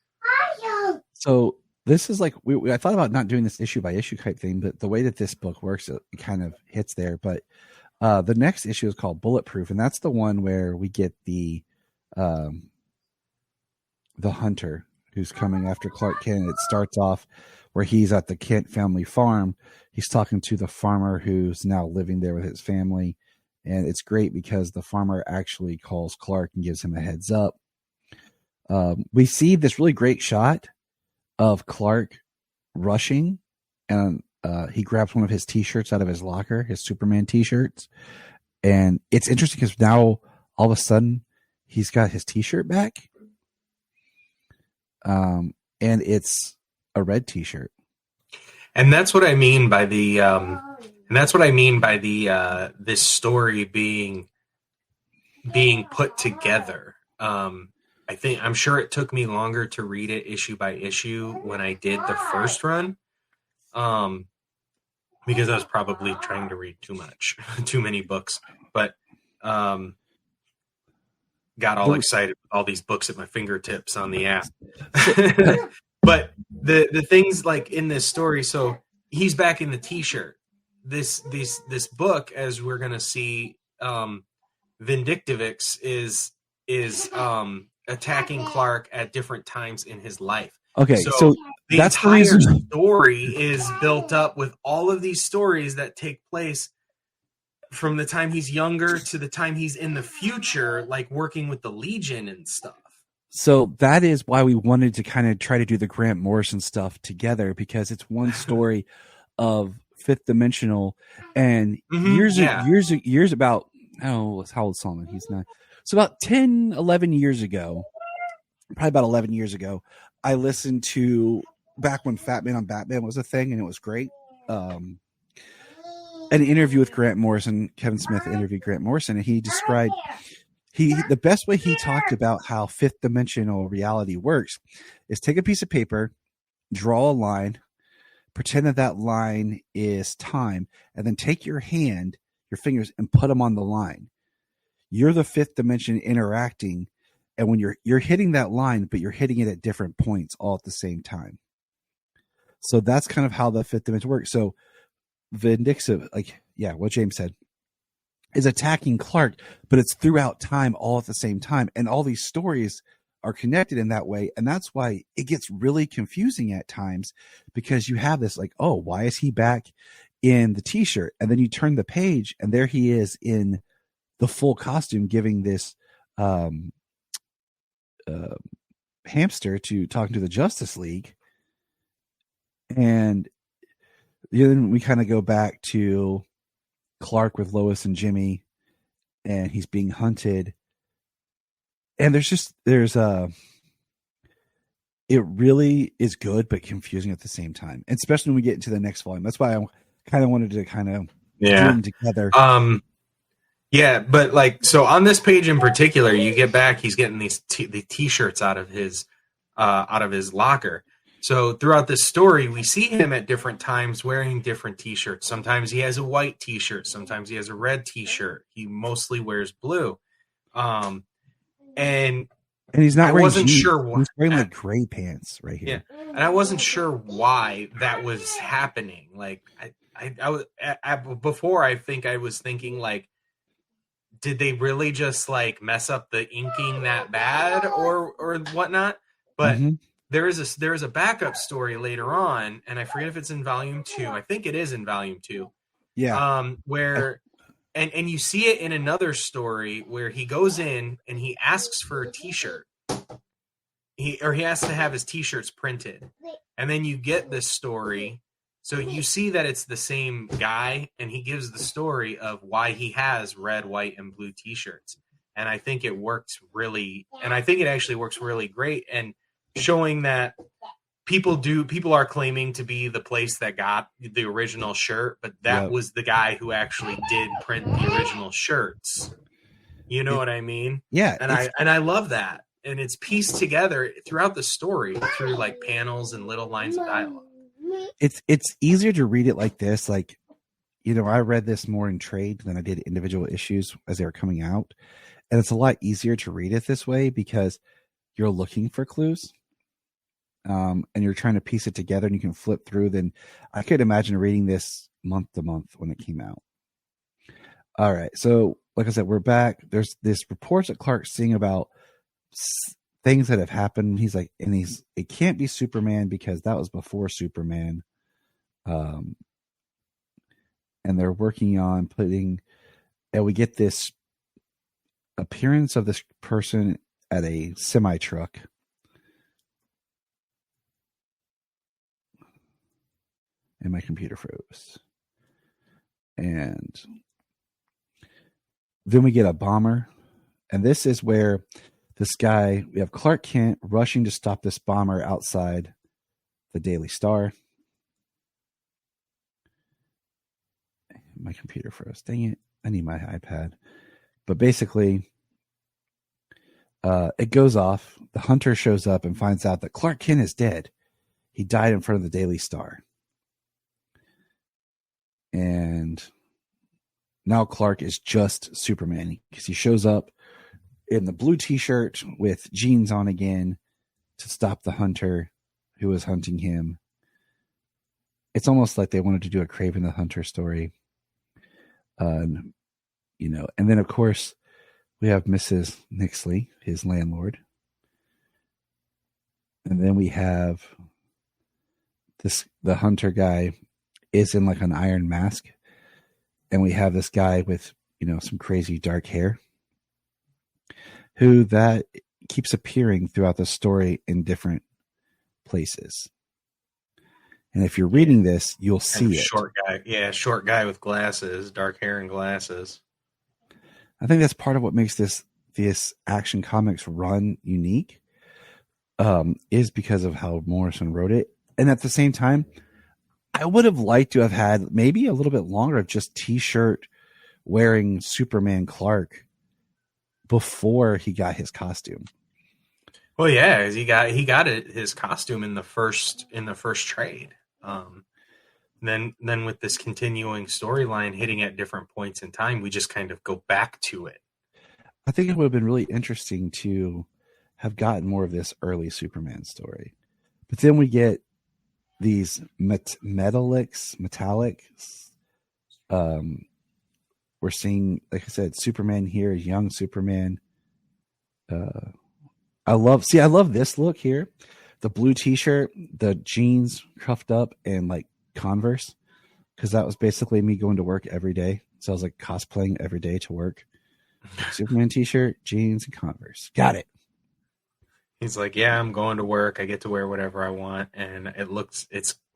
So this is like I thought about not doing this issue by issue type thing, but the way that this book works, it kind of hits there. But the next issue is called Bulletproof, and that's the one where we get the hunter who's coming after Clark Kent. It starts off where he's at the Kent family farm. He's talking to the farmer who's now living there with his family. And it's great because the farmer actually calls Clark and gives him a heads up. We see this really great shot of Clark rushing, and he grabs one of his t-shirts out of his locker, his Superman t-shirts. And it's interesting because now all of a sudden he's got his t-shirt back. And it's a red t-shirt. And that's what I mean by this story being put together. I'm sure it took me longer to read it issue by issue when I did the first run. Because I was probably trying to read too many books, but got all excited with all these books at my fingertips on the app. But the things like in this story, so he's back in the t-shirt. This book, as we're gonna see, Vindictivix is attacking Clark at different times in his life. Okay, so the that's entire the reason story is built up with all of these stories that take place from the time he's younger to the time he's in the future, like working with the Legion and stuff. So that is why we wanted to kind of try to do the Grant Morrison stuff together, because it's one story of fifth dimensional, and years about, oh, how old is Solomon? He's not. So about 10, 11 years ago, probably about 11 years ago, I listened to, back when Fat Man on Batman was a thing, and it was great. An interview with Grant Morrison. Kevin Smith interviewed Grant Morrison, and he described the best way he talked about how fifth dimensional reality works is take a piece of paper, draw a line, pretend that line is time, and then take your fingers, and put them on the line. You're the fifth dimension interacting, and when you're hitting that line, but you're hitting it at different points all at the same time. So that's kind of how the fifth dimension works. So Vindictive, what James said, is attacking Clark, but it's throughout time all at the same time. And all these stories are connected in that way. And that's why it gets really confusing at times, because you have this like, oh, why is he back in the t-shirt? And then you turn the page and there he is in the full costume, giving this hamster to talking to the Justice League. And then we kind of go back to Clark with Lois and Jimmy, and he's being hunted. And it really is good, but confusing at the same time. And especially when we get into the next volume. That's why I kind of wanted to do them together. But like, so on this page in particular, you get back, he's getting the t-shirts out of his locker. So throughout this story, we see him at different times wearing different t-shirts. Sometimes he has a white t-shirt. Sometimes he has a red t-shirt. He mostly wears blue. And he's not. I wasn't sure why. He's wearing like gray pants right here. Yeah, and I wasn't sure why that was happening. Like I was before. I think I was thinking like, did they really just like mess up the inking that bad or whatnot? But there is a backup story later on, and I forget if it's in volume 2. I think it is in volume 2. Yeah. Where and you see it in another story where he goes in and he asks for a t-shirt. He has to have his t-shirts printed. And then you get this story. So you see that it's the same guy, and he gives the story of why he has red, white, and blue t-shirts. And I think it actually works really great, and showing that people are claiming to be the place that got the original shirt, but that was the guy who actually did print the original shirts. You know what I mean? Yeah. And I love that. And it's pieced together throughout the story through like panels and little lines of dialogue. It's easier to read it like this. Like, I read this more in trade than I did individual issues as they were coming out. And it's a lot easier to read it this way because you're looking for clues. And you're trying to piece it together, and you can flip through. Then I could imagine reading this month to month when it came out. All right. So like I said, we're back. There's this reports that Clark's seeing about things that have happened. He's like, it can't be Superman because that was before Superman. And they're working on and we get this appearance of this person at a semi truck. And my computer froze. And then we get a bomber. And this is where we have Clark Kent rushing to stop this bomber outside the Daily Star. My computer froze. Dang it. I need my iPad. But basically, it goes off. The hunter shows up and finds out that Clark Kent is dead. He died in front of the Daily Star. And now Clark is just Superman because he shows up in the blue t-shirt with jeans on again to stop the hunter who was hunting him. It's almost like they wanted to do a Kraven the Hunter story. And then of course we have Mrs. Nixley, his landlord. And then we have the hunter guy is in like an iron mask, and we have this guy with some crazy dark hair who that keeps appearing throughout the story in different places. And if you're reading this, you'll see it. Short guy. Yeah, short guy with glasses, dark hair and glasses. I think that's part of what makes this Action Comics run unique, is because of how Morrison wrote it. And at the same time, I would have liked to have had maybe a little bit longer of just T-shirt wearing Superman Clark before he got his costume. Well, yeah, he got his costume in the first trade. Then with this continuing storyline hitting at different points in time, we just kind of go back to it. I think it would have been really interesting to have gotten more of this early Superman story. But then we get these metallics. We're seeing, like I said, Superman here, young Superman. I love this look here. The blue t-shirt, the jeans cuffed up, and like Converse. Because that was basically me going to work every day. So I was like cosplaying every day to work. Superman t-shirt, jeans, and Converse. Got it. He's like, yeah, I'm going to work. I get to wear whatever I want. And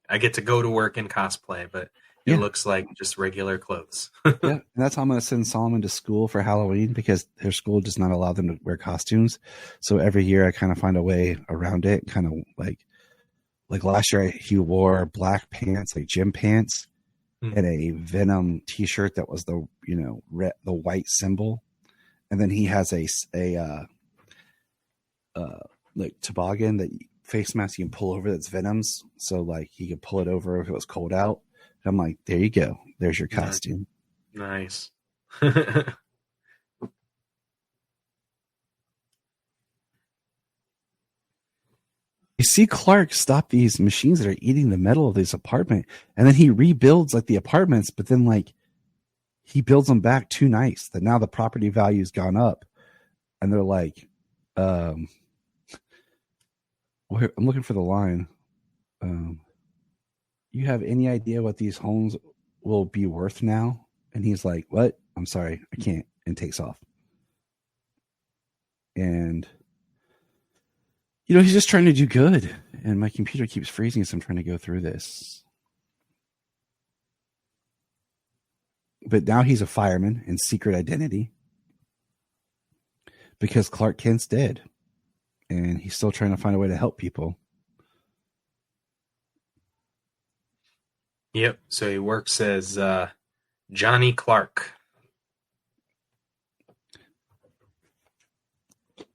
I get to go to work in cosplay, but it looks like just regular clothes. Yeah, and that's how I'm going to send Solomon to school for Halloween, because their school does not allow them to wear costumes. So every year I kind of find a way around it. Kind of like last year he wore black pants, like gym pants, and a Venom t-shirt that was the the white symbol. And then he has a like toboggan, that face mask you can pull over that's Venom's. So like he could pull it over if it was cold out. And I'm like, there you go. There's your costume. Nice. You see Clark stop these machines that are eating the metal of this apartment, and then he rebuilds like the apartments, but then like he builds them back too nice that now the property value's gone up. And they're like, I'm looking for the line. You have any idea what these homes will be worth now? And he's like, what? I'm sorry, I can't. And takes off. And he's just trying to do good. And my computer keeps freezing as I'm trying to go through this. But now he's a fireman in secret identity, because Clark Kent's dead. And he's still trying to find a way to help people. Yep. So he works as Johnny Clark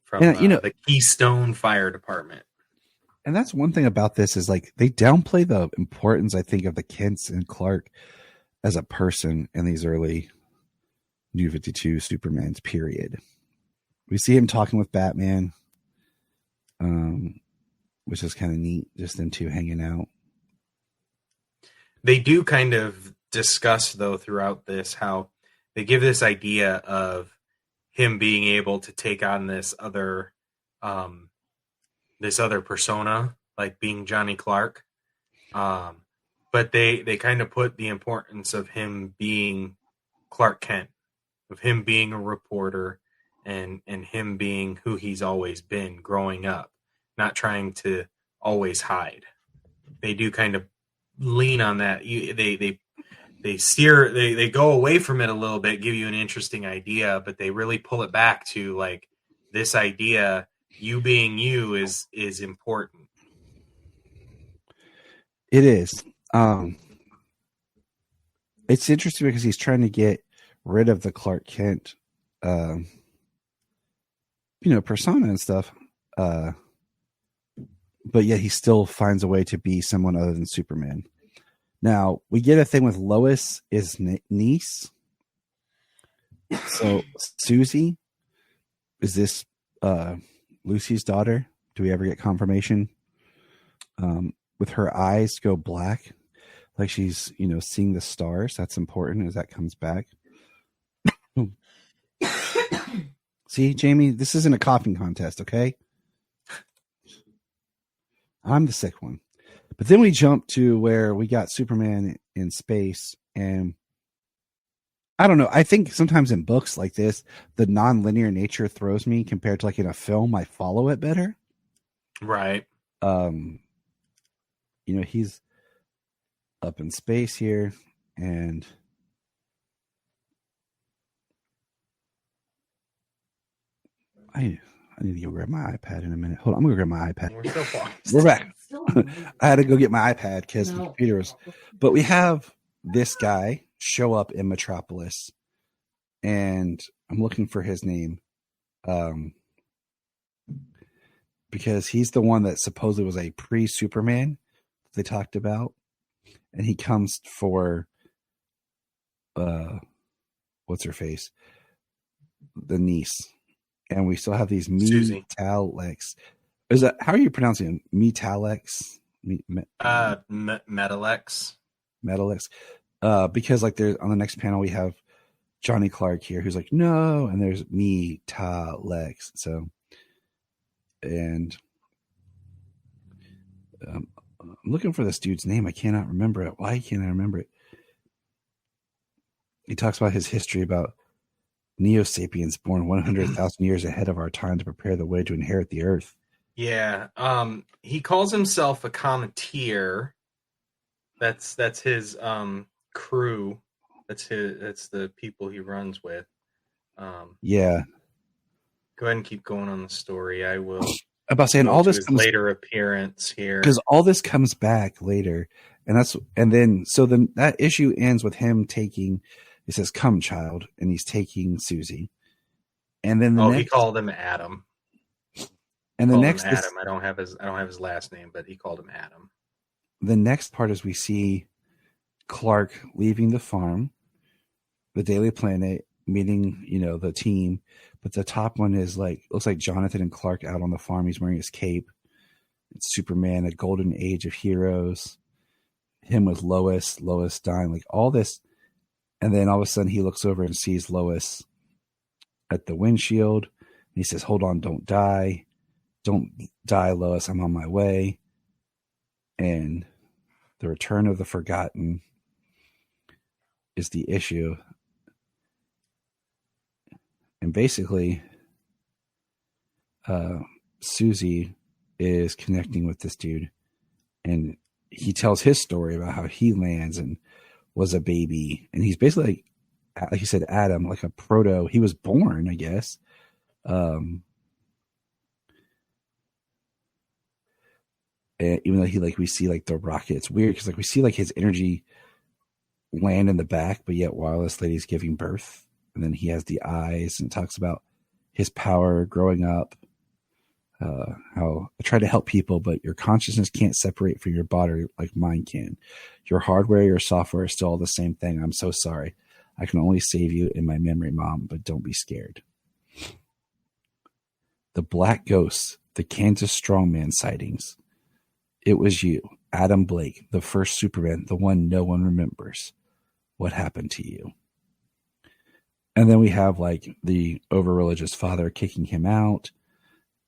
from the Keystone Fire Department. And that's one thing about this is like they downplay the importance, I think, of the Kents and Clark as a person in these early New 52 Supermans, period. We see him talking with Batman, which is kind of neat, just them two hanging out. They do kind of discuss, though, throughout this, how they give this idea of him being able to take on this other persona, like being Johnny Clark. But they kind of put the importance of him being Clark Kent, of him being a reporter, and him being who he's always been growing up, not trying to always hide. They do kind of lean on that. They go away from it a little bit, give you an interesting idea, but they really pull it back to like this idea, you being you is important. It is. It's interesting because he's trying to get rid of the Clark Kent persona and stuff, but yet he still finds a way to be someone other than Superman. Now we get a thing with Lois, his niece. So Susie, is this Lucy's daughter? Do we ever get confirmation? With her eyes go black, like she's seeing the stars. That's important as that comes back. See, Jamie, this isn't a coughing contest, okay? I'm the sick one. But then we jump to where we got Superman in space, and I don't know. I think sometimes in books like this, the non-linear nature throws me compared to like in a film, I follow it better. Right. He's up in space here, and I need to go grab my iPad in a minute. Hold on, I'm gonna grab my iPad. We're still far. We're back. I had to go get my iPad because the computer was. But we have this guy show up in Metropolis, and I'm looking for his name, because he's the one that supposedly was a pre-Superman they talked about, and he comes for what's her face, the niece, and we still have these Susie. Metalex. Is that how are you pronouncing it? Metalex? Metalex. Metalex. Because like there's on the next panel we have Johnny Clark here who's like, no, and there's Metalex. So, and I'm looking for this dude's name. I cannot remember it. Why can't I remember it? He talks about his history about Neo Sapiens born 100,000 years ahead of our time to prepare the way to inherit the earth. Yeah. He calls himself a Cometeer. That's his crew. That's the people he runs with. Yeah. Go ahead and keep going on the story. I will. About saying all this comes later appearance here, because all this comes back later, and then that issue ends with him taking. It says, "Come, child," and he's taking Susie, and then he called him Adam. And the next Adam, I don't have his last name, but he called him Adam. The next part is we see Clark leaving the farm, the Daily Planet, meeting the team. But the top one is looks like Jonathan and Clark out on the farm. He's wearing his cape. It's Superman, a golden age of heroes. Him with Lois dying, like all this. And then all of a sudden he looks over and sees Lois at the windshield. And he says, "Hold on, don't die. Don't die, Lois. I'm on my way." And the return of the forgotten is the issue. And basically, Susie is connecting with this dude, and he tells his story about how he lands and was a baby, and he's basically like he said, Adam, like a proto. He was born, I guess. And even though we see the rocket, it's weird because we see his energy land in the back, but yet while this lady's giving birth. And then he has the eyes and talks about his power growing up, how I try to help people, but your consciousness can't separate from your body like mine can. Your hardware, your software is still all the same thing. I'm so sorry. I can only save you in my memory, Mom, but don't be scared. The Black Ghosts, the Kansas Strongman sightings. It was you, Adam Blake, the first Superman, the one no one remembers. What happened to you? And then we have the over-religious father kicking him out.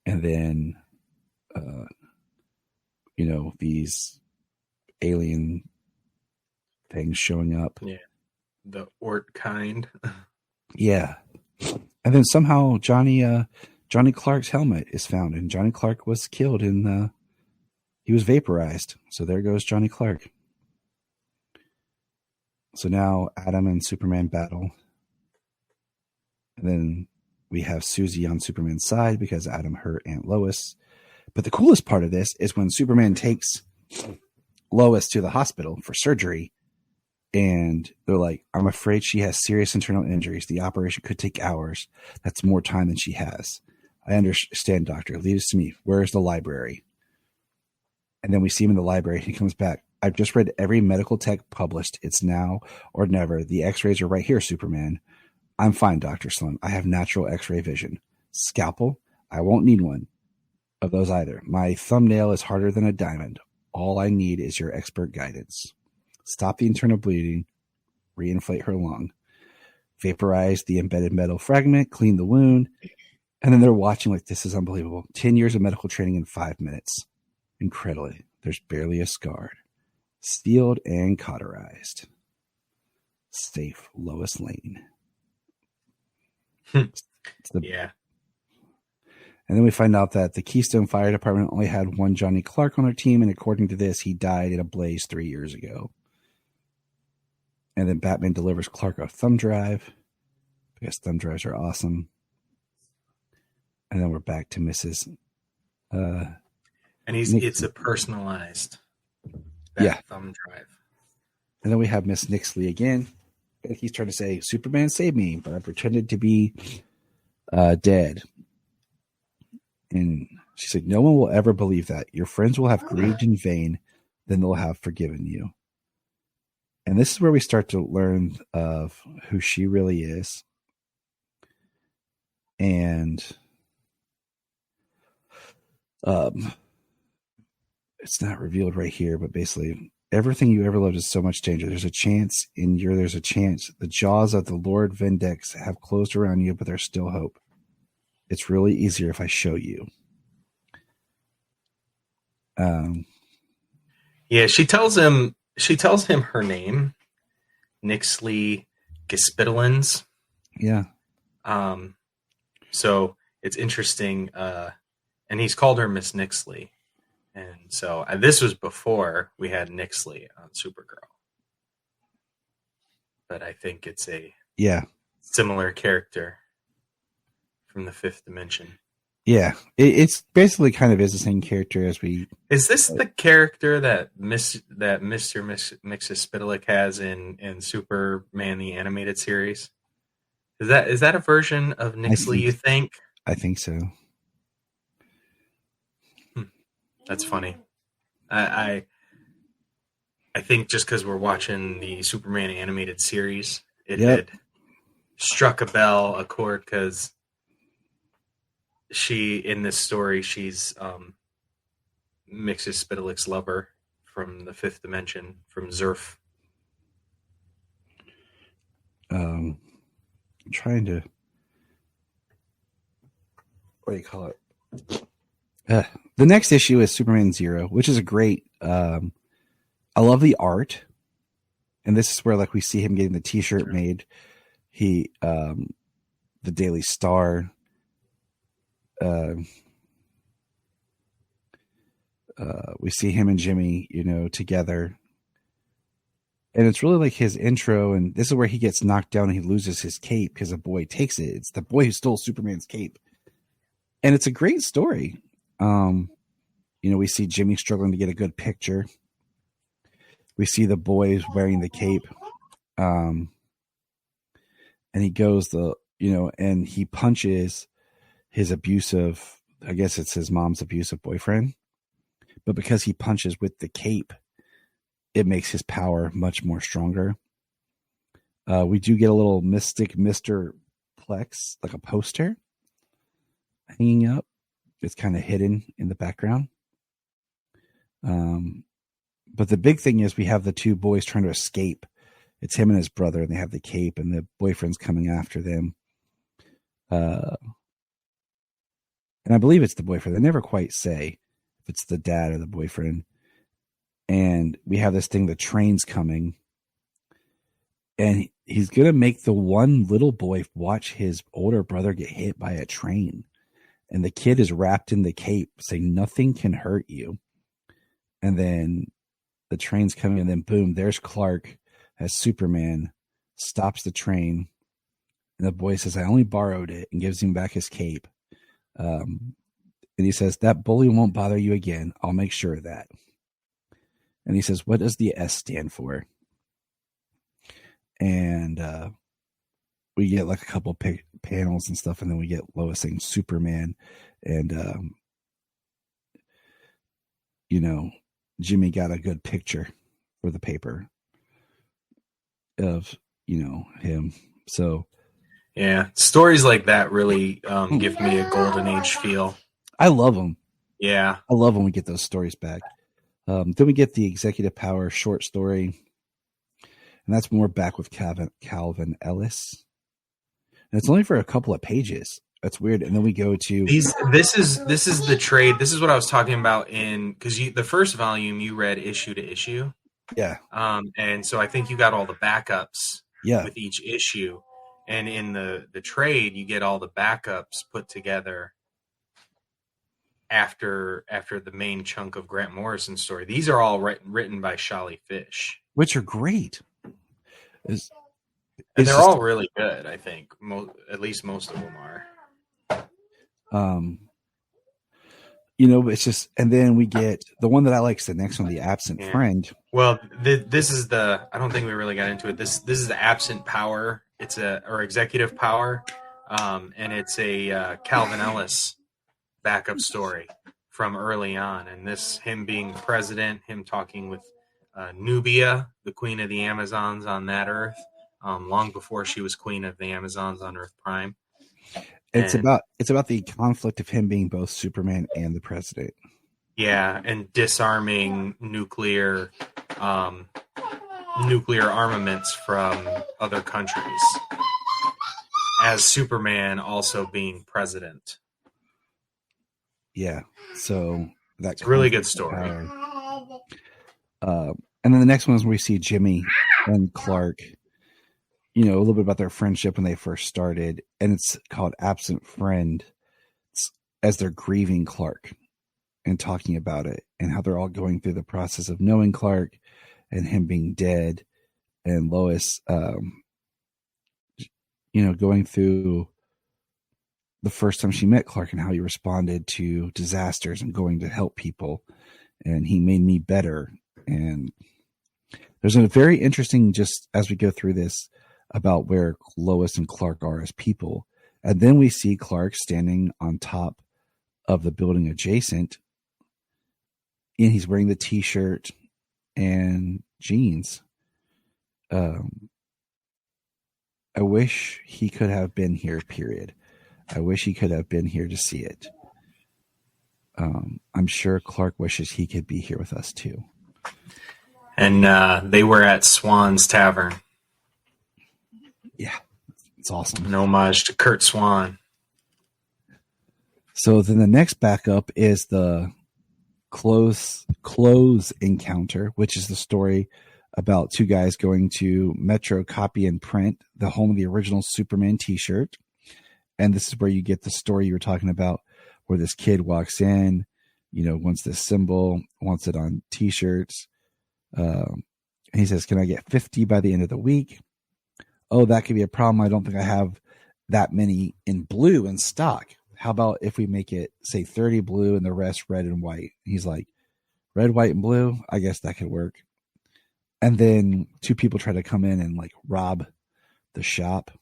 And then, these alien things showing up. Yeah. The Ort kind. Yeah. And then somehow Johnny Clark's helmet is found. And Johnny Clark was killed he was vaporized. So there goes Johnny Clark. So now Adam and Superman battle. And then we have Susie on Superman's side because Adam hurt Aunt Lois. But the coolest part of this is when Superman takes Lois to the hospital for surgery. And they're like, "I'm afraid she has serious internal injuries. The operation could take hours. That's more time than she has." "I understand, doctor. Leave this to me. Where's the library?" And then we see him in the library. He comes back. "I've just read every medical tech published. It's now or never. The x-rays are right here, Superman." "I'm fine, Dr. Slum. I have natural x-ray vision." "Scalpel? I won't need one of those either. My thumbnail is harder than a diamond. All I need is your expert guidance. Stop the internal bleeding. Reinflate her lung. Vaporize the embedded metal fragment. Clean the wound." And then they're watching this is unbelievable. 10 years of medical training in 5 minutes. Incredibly. There's barely a scar. Sealed and cauterized. safe Lois Lane. Hmm. It's the Yeah. And then we find out that the Keystone Fire Department only had one Johnny Clark on their team, and according to this, he died in a blaze 3 years ago. And then Batman delivers Clark a thumb drive, because thumb drives are awesome. And then we're back to Mrs. And Nixley. it's a personalized thumb drive. And then we have Miss Nixley again. He's trying to say, Superman saved me, but I pretended to be dead. And she said, no one will ever believe that. Your friends will have grieved in vain, then they'll have forgiven you. And this is where we start to learn of who she really is. And it's not revealed right here, but basically everything you ever loved is so much danger. There's a chance there's a chance. The jaws of the Lord Vindex have closed around you, but there's still hope. It's really easier if I show you. Yeah, she tells him her name, Nixley Gispitolins. Yeah. So it's interesting. And he's called her Miss Nixley. And so this was before we had Nixley on Supergirl. But I think it's a similar character from the fifth dimension. Yeah. It's basically kind of is the same character as we... Is this the character that Mr. Mixospitalik has in Superman the Animated Series? Is that a version of Nixley, you think? I think so. That's funny. I think just because we're watching the Superman animated series, it had struck a chord, because in this story, she's Mixus Spitalik's lover from the fifth dimension, from Zerf. I'm trying to... What do you call it? The next issue is Superman Zero, which is a great... I love the art. And this is where we see him getting the t-shirt made. He, the Daily Star... we see him and Jimmy, together. And it's really like his intro, and this is where he gets knocked down and he loses his cape because a boy takes it. It's the boy who stole Superman's cape. And it's a great story. We see Jimmy struggling to get a good picture. We see the boys wearing the cape. And he goes and he punches his abusive, I guess it's his mom's abusive boyfriend. But because he punches with the cape, it makes his power much more stronger. We do get a little Mystic Mr. Plex, like a poster hanging up. It's kind of hidden in the background. But the big thing is we have the two boys trying to escape. It's him and his brother, and they have the cape, and the boyfriend's coming after them. And I believe it's the boyfriend. They never quite say if it's the dad or the boyfriend. And we have this thing, the train's coming. And he's going to make the one little boy watch his older brother get hit by a train. And the kid is wrapped in the cape, saying nothing can hurt you. And then the train's coming, and then boom, there's Clark as Superman, stops the train. And the boy says, I only borrowed it, and gives him back his cape. And he says, that bully won't bother you again. I'll make sure of that. And he says, what does the S stand for? And we get a couple panels and stuff, and then we get Lois saying Superman. And, Jimmy got a good picture for the paper of, him. So, yeah, stories like that really give me a golden age feel. I love them. Yeah. I love when we get those stories back. Then we get the Executive Power short story, and that's more back with Calvin Ellis. And it's only for a couple of pages. That's weird. And then we go to this is the trade. This is what I was talking about because the first volume you read issue to issue. Yeah. And so I think you got all the backups Yeah. with each issue. And in the trade, you get all the backups put together after the main chunk of Grant Morrison's story. These are all written by Shali Fish, which are great. and they're all really good. I think at least most of them are. It's just, and then we get the one that I like is the next one, the absent friend. Well, this is I don't think we really got into it. This is the absent power. It's or executive power, and it's a Calvin Ellis backup story from early on, and him being president, him talking with Nubia, the queen of the Amazons on that Earth, long before she was queen of the Amazons on Earth Prime. It's about the conflict of him being both Superman and the president. Yeah, and disarming nuclear armaments from other countries, as Superman also being president. Yeah, so that's a really good story. And then the next one is where we see Jimmy and Clark, a little bit about their friendship when they first started, and it's called Absent Friend, as they're grieving Clark and talking about it and how they're all going through the process of knowing Clark and him being dead, and Lois, going through the first time she met Clark and how he responded to disasters and going to help people, and he made me better. And there's a very interesting, just as we go through this, about where Lois and Clark are as people. And then we see Clark standing on top of the building adjacent, and he's wearing the t-shirt and jeans. I wish he could have been here, period. I wish he could have been here to see it. I'm sure Clark wishes he could be here with us too. And they were at Swan's Tavern. Yeah, it's awesome. An homage to Kurt Swan. So then the next backup is the close encounter, which is the story about two guys going to Metro Copy and Print, the home of the original Superman t-shirt. And this is where you get the story you were talking about, where this kid walks in, wants this symbol, wants it on t-shirts. He says, "Can I get 50 by the end of the week?" "Oh, that could be a problem. I don't think I have that many in blue in stock. How about if we make it, say, 30 blue and the rest red and white?" He's like, "Red, white, and blue? I guess that could work." And then two people try to come in and rob the shop.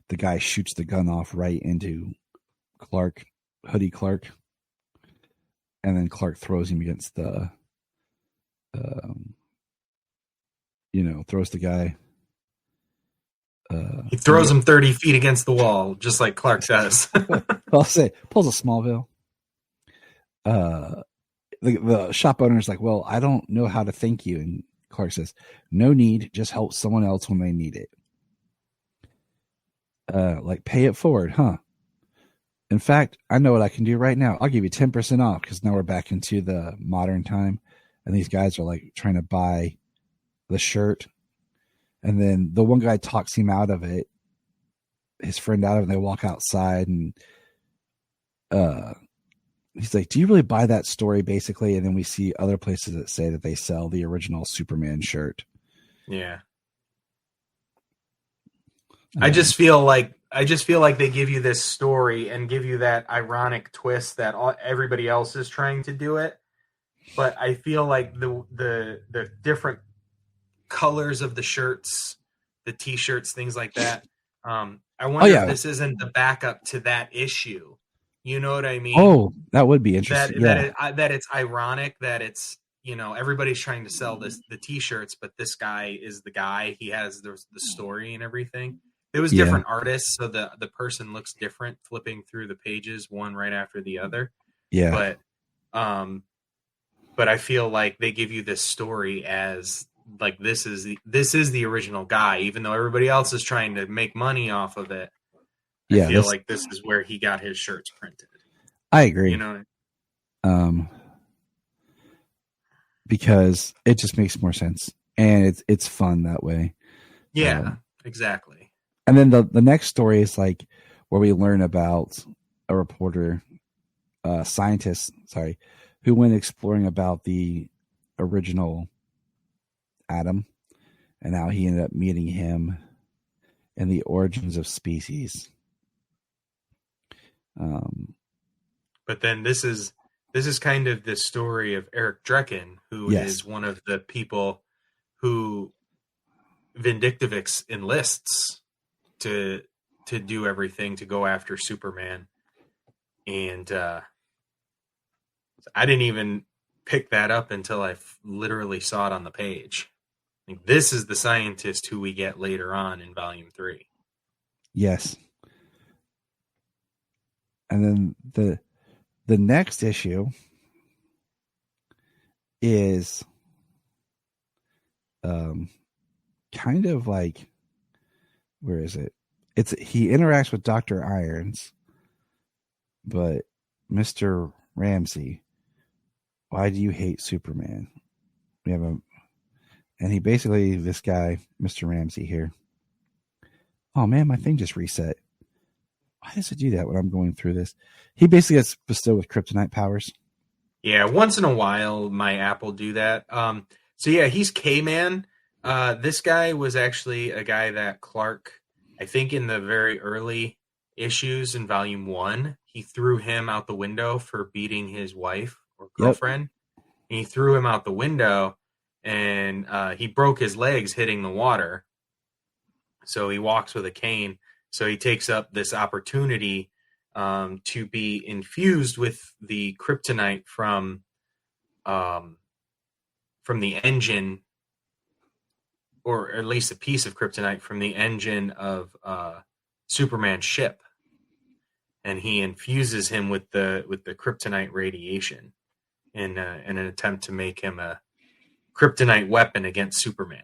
The guy shoots the gun off right into Hoodie Clark. And then Clark throws him against the, throws the guy. He throws him 30 feet against the wall, just like Clark does. I'll say, pulls a Smallville. The shop owner is like, "Well, I don't know how to thank you." And Clark says, "No need, just help someone else when they need it." Pay it forward, huh? In fact, I know what I can do right now. I'll give you 10% off, because now we're back into the modern time. And these guys are trying to buy the shirt. And then the one guy talks him out of it, his friend out of it, and they walk outside, and he's like, "Do you really buy that story?" basically. And then we see other places that say that they sell the original Superman shirt. Yeah. I just feel like they give you this story and give you that ironic twist that everybody else is trying to do it. But I feel like the different colors of the shirts, the t-shirts, things like that. I wonder if this isn't the backup to that issue. You know what I mean? Oh, that would be interesting. That it's ironic that it's, everybody's trying to sell the t-shirts, but this guy is the guy. He has the story and everything. It was different artists, so the person looks different flipping through the pages, one right after the other. Yeah. But I feel like they give you this story as this is the original guy, even though everybody else is trying to make money off of it. I feel like this is where he got his shirts printed. I agree. Because it just makes more sense, and it's fun that way. Yeah, exactly. And then the next story is like where we learn about a reporter, scientist, who went exploring about the original Adam and how he ended up meeting him and the origins of species. But then this is kind of the story of Eric Drecken, who is one of the people who Vindictivix enlists to do everything to go after Superman. And I didn't even pick that up until I literally saw it on the page. Like, this is the scientist who we get later on in Volume 3. Yes. And then the next issue is kind of like, where is it? He interacts with Dr. Irons, but Mr. Ramsey, why do you hate Superman? And he basically, this guy, Mr. Ramsey here. Oh man, my thing just reset. Why does it do that when I'm going through this? He basically gets bestowed with kryptonite powers. Yeah, once in a while, my app will do that. So yeah, he's K-Man. This guy was actually a guy that Clark, I think in the very early issues in Volume 1, he threw him out the window for beating his wife or girlfriend. Yep. And he threw him out the window, and he broke his legs hitting the water. So he walks with a cane. So he takes up this opportunity to be infused with the kryptonite from the engine, or at least a piece of kryptonite from the engine of Superman's ship, and he infuses him with the kryptonite radiation in an attempt to make him a kryptonite weapon against Superman.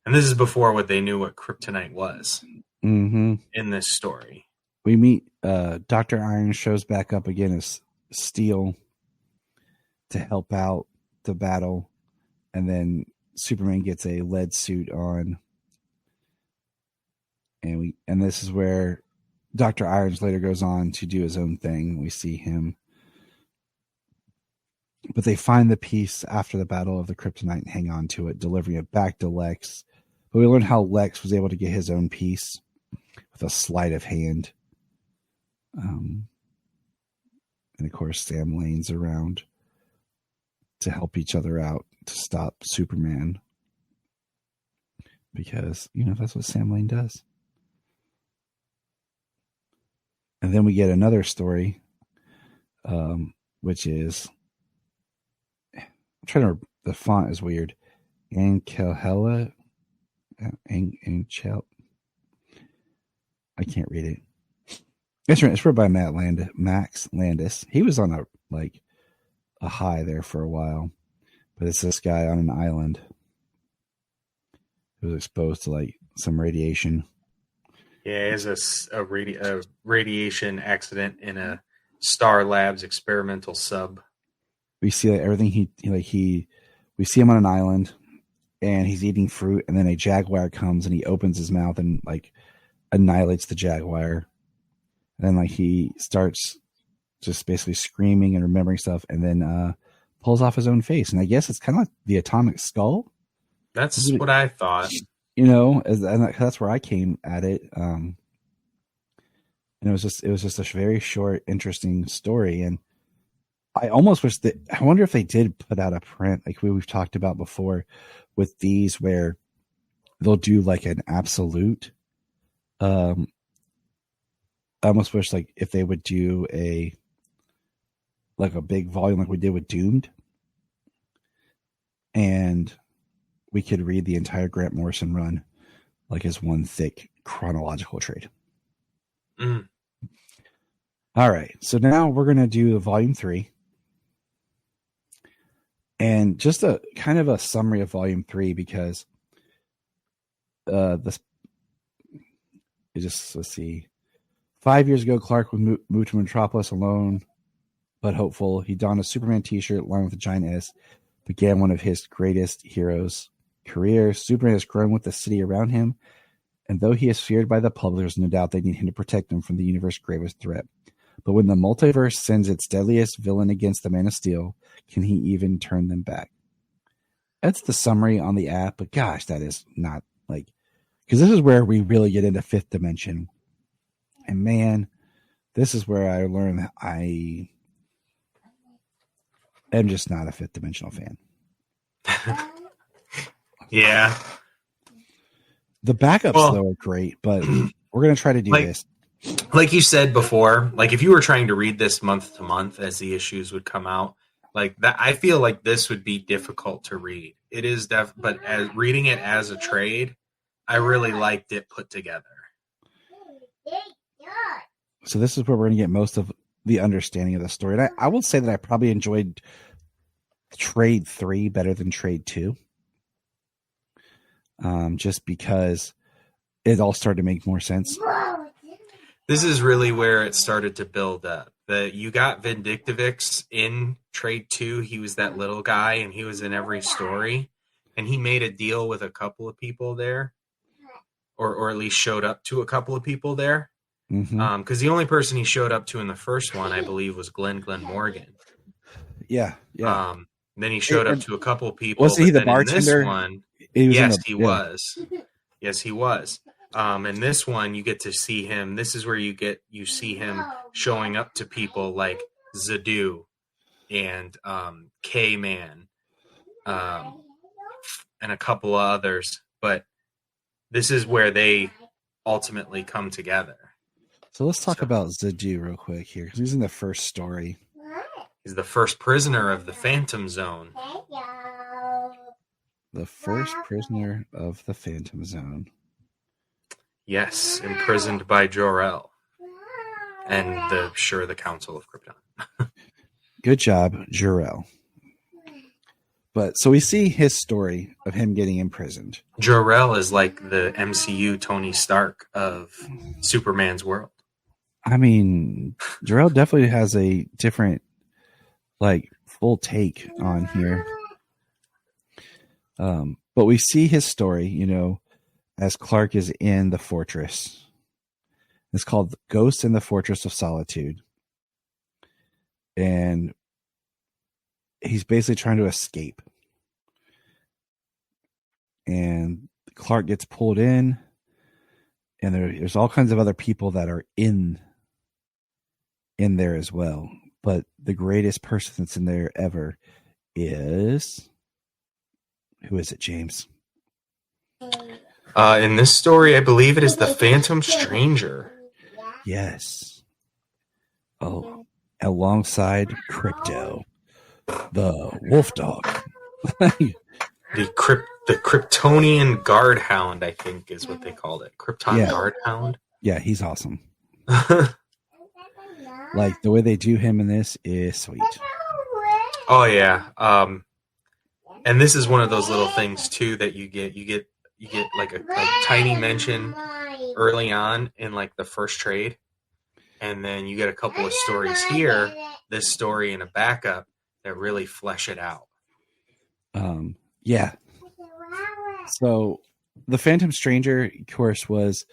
And this is before what they knew what kryptonite was. In this story. We meet Dr. Iron shows back up again as Steel to help out the battle, and then Superman gets a lead suit on, and this is where Dr. Irons later goes on to do his own thing. We see him, but they find the piece after the battle of the kryptonite and hang on to it, delivering it back to Lex. But we learn how Lex was able to get his own piece with a sleight of hand. And of course, Sam Lane's around to help each other out to stop Superman. Because, that's what Sam Lane does. And then we get another story, which is, the font is weird. Ankelhella. I can't read it. It's written by Max Landis. He was on a high there for a while, but it's this guy on an island who was exposed to some radiation. Yeah, it is a radiation accident in a Star Labs experimental sub. We see everything we see him on an island, and he's eating fruit, and then a jaguar comes and he opens his mouth and annihilates the jaguar. And then he starts just basically screaming and remembering stuff, and then pulls off his own face. And I guess it's kind of like the atomic skull. That's what I thought. That's where I came at it. And it was just a very short, interesting story. And I almost wish I wonder if they did put out a print like we've talked about before with these, where they'll do an absolute. I almost wish if they would do a big volume like we did with Doomed, and we could read the entire Grant Morrison run as one thick chronological trade. Mm. All right, so now we're going to do volume 3. And just a kind of a summary of volume 3, because let's see. 5 years ago, Clark moved to Metropolis alone, but hopeful. He donned a Superman t-shirt lined with a giant S, began one of his greatest heroes career. Superman has grown with the city around him, and though he is feared by the public, there's no doubt they need him to protect them from the universe's gravest threat. But when the multiverse sends its deadliest villain against the Man of Steel, can he even turn them back? That's the summary on the app, but gosh, that is not like, because this is where we really get into Fifth Dimension. And man, this is where I learned that I am just not a Fifth Dimensional fan. Yeah. The backups, though, are great, but we're going to try to do this. Like you said before, like if you were trying to read this month to month as the issues would come out, like that, I feel like this would be difficult to read. It is but as reading it as a trade, I really liked it put together. So this is where we're going to get most of the understanding of the story. And I will say that I probably enjoyed Trade 3 better than Trade 2. Just because it all started to make more sense. This is really where it started to build up. You got Vindictivix in Trade 2. He was that little guy, and he was in every story. And he made a deal with a couple of people there, or at least showed up to a couple of people there. Because the only person he showed up to in the first one, I believe, was Glenn Morgan. Yeah. Then he showed up to a couple of people. Was he the bartender? In this one, he was. Yes, he was. In this one, you get to see him. This is where you see him showing up to people like Zadu and K-Man and a couple of others. But this is where they ultimately come together. So let's talk about Zadu real quick here, because he's in the first story. He's the first prisoner of the Phantom Zone. The first prisoner of the Phantom Zone. Yes, imprisoned by Jor-El and the Council of Krypton. Good job, Jor-El. But so we see his story of him getting imprisoned. Jor-El is like the MCU Tony Stark of Superman's world. I mean, Jor-El definitely has a different, like, full take on here. But we see his story, as Clark is in the fortress. It's called Ghosts in the Fortress of Solitude. And he's basically trying to escape. And Clark gets pulled in. And there's all kinds of other people that are in there as well. But the greatest person that's in there ever is... Who is it, James? In this story, I believe it is the Phantom Stranger. Yes. Oh, alongside Crypto, the wolf dog. The Kryptonian Guard Hound, I think, is what they called it. Krypton Guard Hound. Yeah, he's awesome. Like the way they do him in this is sweet. Oh yeah. And this is one of those little things too that you get like a tiny mention early on in like the first trade, and then you get a couple of stories here, this story and a backup that really flesh it out. Yeah. So the Phantom Stranger, of course, was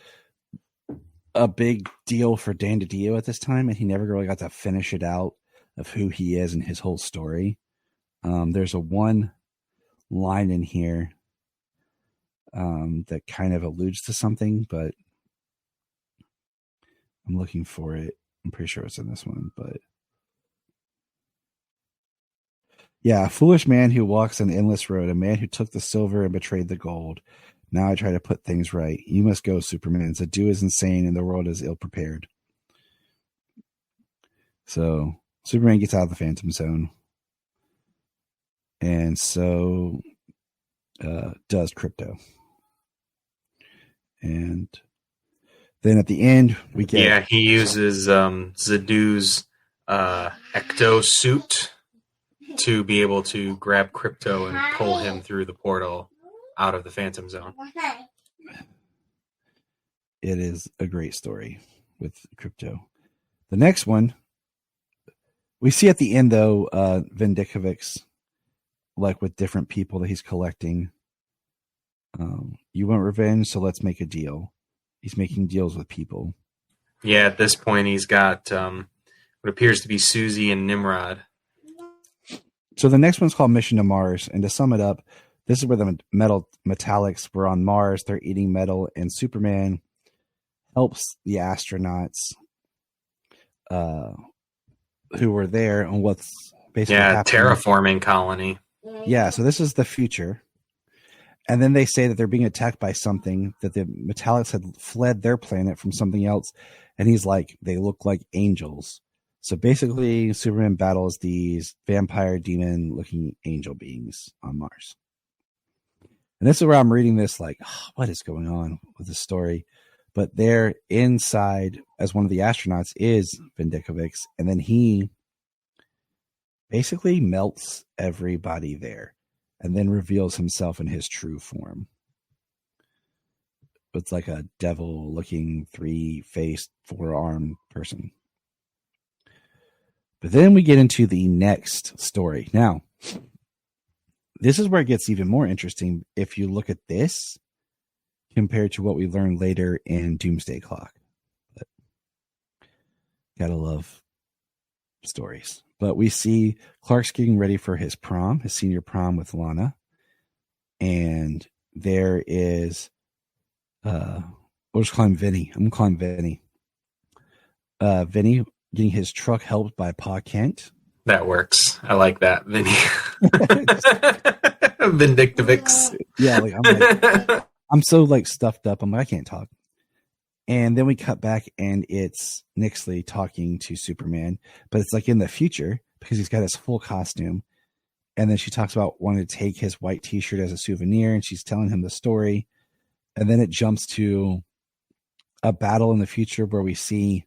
a big deal for Dan DiDio at this time, and he never really got to finish it out of who he is and his whole story. There's a one line in here that kind of alludes to something, but I'm looking for it. I'm pretty sure it's in this one, but yeah, a foolish man who walks an endless road, a man who took the silver and betrayed the gold. Now I try to put things right. You must go, Superman. Zadu is insane and the world is ill prepared. So Superman gets out of the Phantom Zone. And so does Crypto. And then at the end, we get... Yeah, he uses Zadu's ecto suit to be able to grab Crypto and pull him through the portal out of the Phantom Zone. It is a great story with Crypto. The next one, we see at the end, though, Vindictivix, like with different people that he's collecting. You want revenge, so let's make a deal. He's making deals with people. Yeah, at this point, he's got what appears to be Susie and Nimrod. So the next one's called Mission to Mars. And to sum it up, this is where the metallics were on Mars. They're eating metal, and Superman helps the astronauts who were there on what's basically happening. Terraforming colony. Yeah, so this is the future. And then they say that they're being attacked by something, that the metallics had fled their planet from something else. And he's like, they look like angels. So basically, Superman battles these vampire demon looking angel beings on Mars. And this is where I'm reading this like, oh, what is going on with the story? But there inside, as one of the astronauts, is Vindicavix. And then he basically melts everybody there and then reveals himself in his true form. It's like a devil-looking, 3-faced, 4-armed person. But then we get into the next story. Now, this is where it gets even more interesting if you look at this compared to what we learned later in Doomsday Clock. But gotta love stories. But we see Clark's getting ready for his prom, his senior prom with Lana. And there is, we'll just call him Vinny. I'm going to call him Vinny. Vinny getting his truck helped by Pa Kent. That works. I like that, Vinny. Vindictivix. Yeah, I'm so like stuffed up. I'm like, I can't talk. And then we cut back and it's Nixley talking to Superman, but it's like in the future because he's got his full costume. And then she talks about wanting to take his white t-shirt as a souvenir, and she's telling him the story. And then it jumps to a battle in the future where we see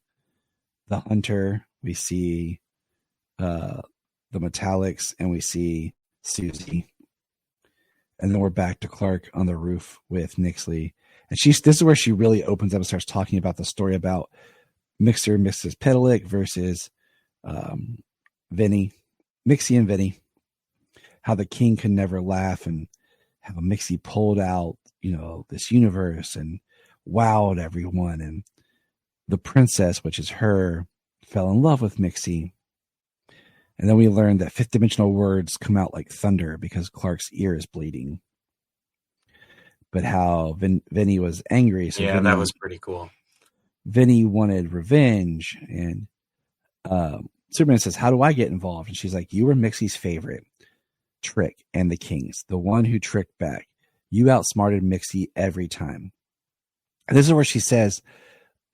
the Hunter, we see the Metallics, and we see Susie. And then we're back to Clark on the roof with Nixley. And this is where she really opens up and starts talking about the story about Mixer and Mrs. Petalik versus Vinny, Mixie and Vinny. How the king could never laugh, and how Mixie pulled out, this universe and wowed everyone. And the princess, which is her, fell in love with Mixie. And then we learned that fifth dimensional words come out like thunder because Clark's ear is bleeding. But how Vinny was angry. So yeah, that was pretty cool. Vinny wanted revenge. And Superman says, how do I get involved? And she's like, you were Mixie's favorite. Trick and the Kings, the one who tricked back. You outsmarted Mixie every time. And this is where she says,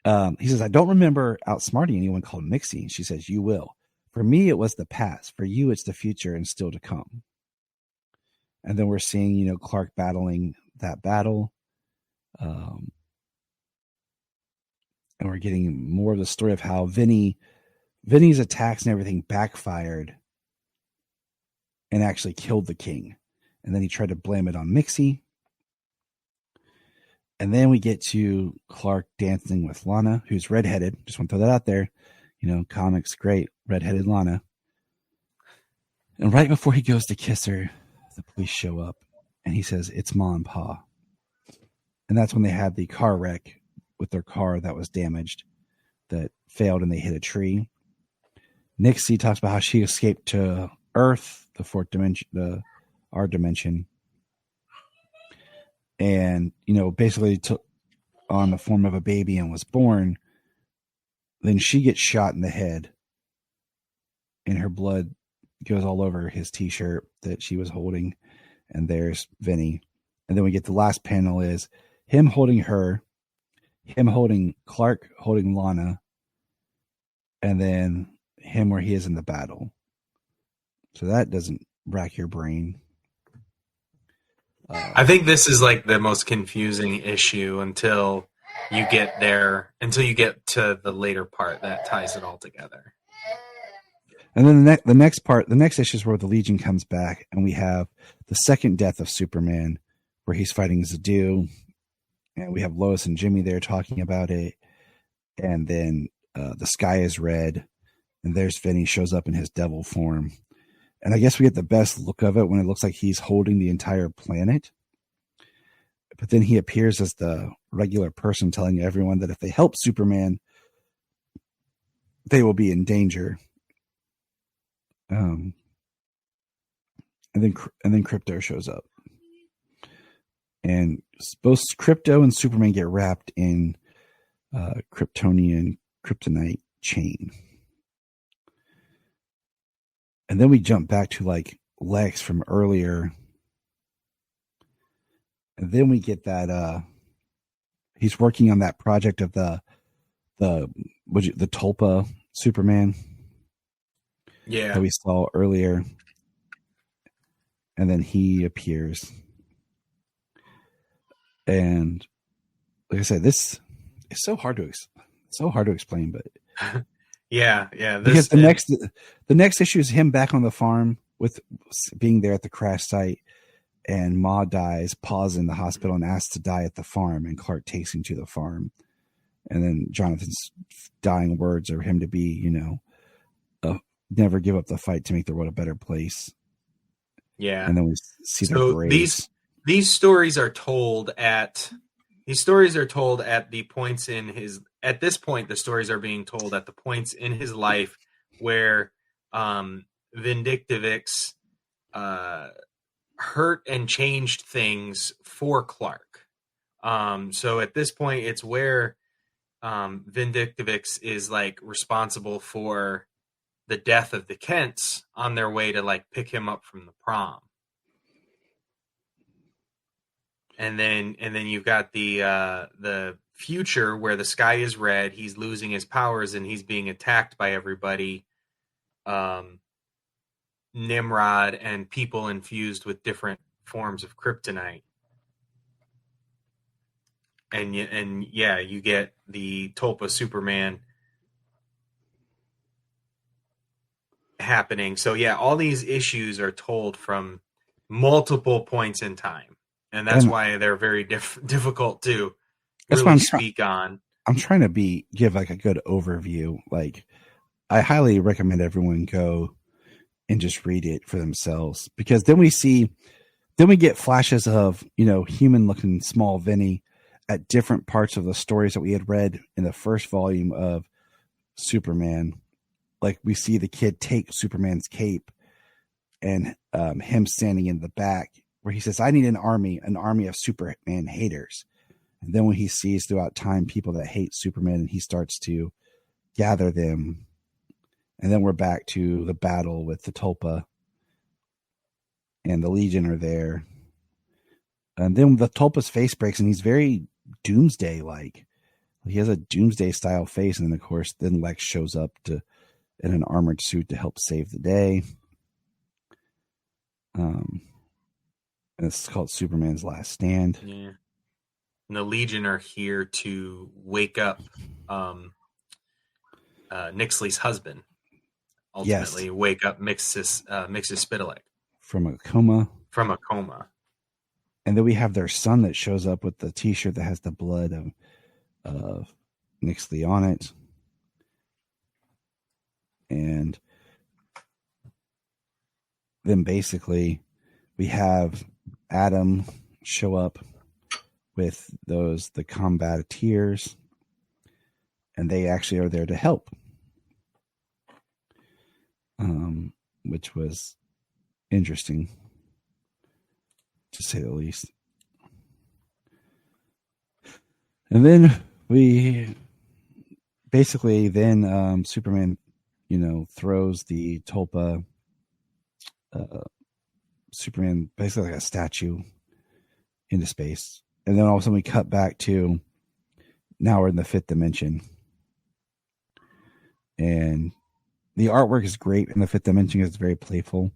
he says, I don't remember outsmarting anyone called Mixie. And she says, you will. For me, it was the past. For you, it's the future and still to come. And then we're seeing, Clark battling that battle. And we're getting more of the story of how Vinny's attacks and everything backfired and actually killed the king. And then he tried to blame it on Mixie. And then we get to Clark dancing with Lana, who's redheaded. Just want to throw that out there. Comics, great. Redheaded Lana. And right before he goes to kiss her, the police show up. And he says, it's Ma and Pa. And that's when they had the car wreck with their car that was damaged, that failed, and they hit a tree. Nixie talks about how she escaped to Earth, the fourth dimension, our dimension, and basically took on the form of a baby and was born. Then she gets shot in the head, and her blood goes all over his t-shirt that she was holding. And there's Vinny. And then we get the last panel is him holding her, him holding Clark, holding Lana, and then him where he is in the battle. So that doesn't rack your brain. I think this is like the most confusing issue until you get to the later part that ties it all together. And then the next issue is where the Legion comes back, and we have the second death of Superman, where he's fighting Zadu, and we have Lois and Jimmy there talking about it. And then the sky is red, and there's Vinny shows up in his devil form. And I guess we get the best look of it when it looks like he's holding the entire planet. but then he appears as the regular person telling everyone that if they help Superman, they will be in danger. And then Crypto shows up, and both Crypto and Superman get wrapped in kryptonite chain. And then we jump back to like Lex from earlier. And then we get that he's working on that project of the Tulpa Superman. Yeah. That we saw earlier. And then he appears. And like I said, this is so hard to explain, but yeah. Because the next issue is him back on the farm with being there at the crash site, and Ma dies, Pa's in the hospital and asks to die at the farm, and Clark takes him to the farm. And then Jonathan's dying words are him to be, never give up the fight to make the world a better place. Yeah. And then we see the graves. These stories are told at the points in his. At this point, the stories are being told at the points in his life where Vindictivix hurt and changed things for Clark. So at this point, it's where Vindictivix is like responsible for the death of the Kents on their way to like pick him up from the prom. And then you've got the future where the sky is red, he's losing his powers and he's being attacked by everybody. Nimrod and people infused with different forms of kryptonite. And you get the Tulpa Superman happening. So yeah, all these issues are told from multiple points in time. And that's why they're very difficult to really speak on. I'm trying to give like a good overview. Like, I highly recommend everyone go and just read it for themselves, because then we get flashes of, human looking small Vinny at different parts of the stories that we had read in the first volume of Superman. Like, we see the kid take Superman's cape and him standing in the back, where he says, I need an army of Superman haters. And then when he sees throughout time people that hate Superman, and he starts to gather them. And then we're back to the battle with the Tulpa, and the Legion are there. And then the Tulpa's face breaks, and he's very Doomsday-like. He has a Doomsday-style face, and then, of course, then Lex shows up in an armored suit to help save the day. And it's called Superman's Last Stand. Yeah. And the Legion are here to wake up Nixley's husband. Ultimately, wake up Mixus Spitaleg from a coma. And then we have their son that shows up with the T-shirt that has the blood of Nixley on it. And then basically we have Adam show up with the combateers, and they actually are there to help. Which was interesting, to say the least. And then we basically Superman, throws the Tulpa Superman basically like a statue into space. And then all of a sudden we cut back to now we're in the fifth dimension. And the artwork is great in the fifth dimension. It's very playful.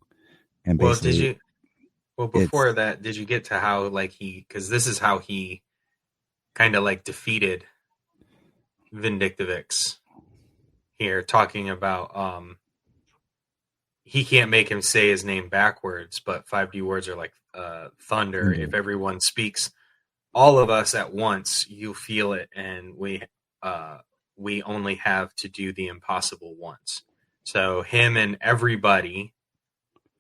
And basically, before that, did you get to how because this is how he kind of defeated Vindictivix here, talking about he can't make him say his name backwards, but 5D words are like thunder. Mm-hmm. If everyone speaks all of us at once, you feel it, and we only have to do the impossible once. So him and everybody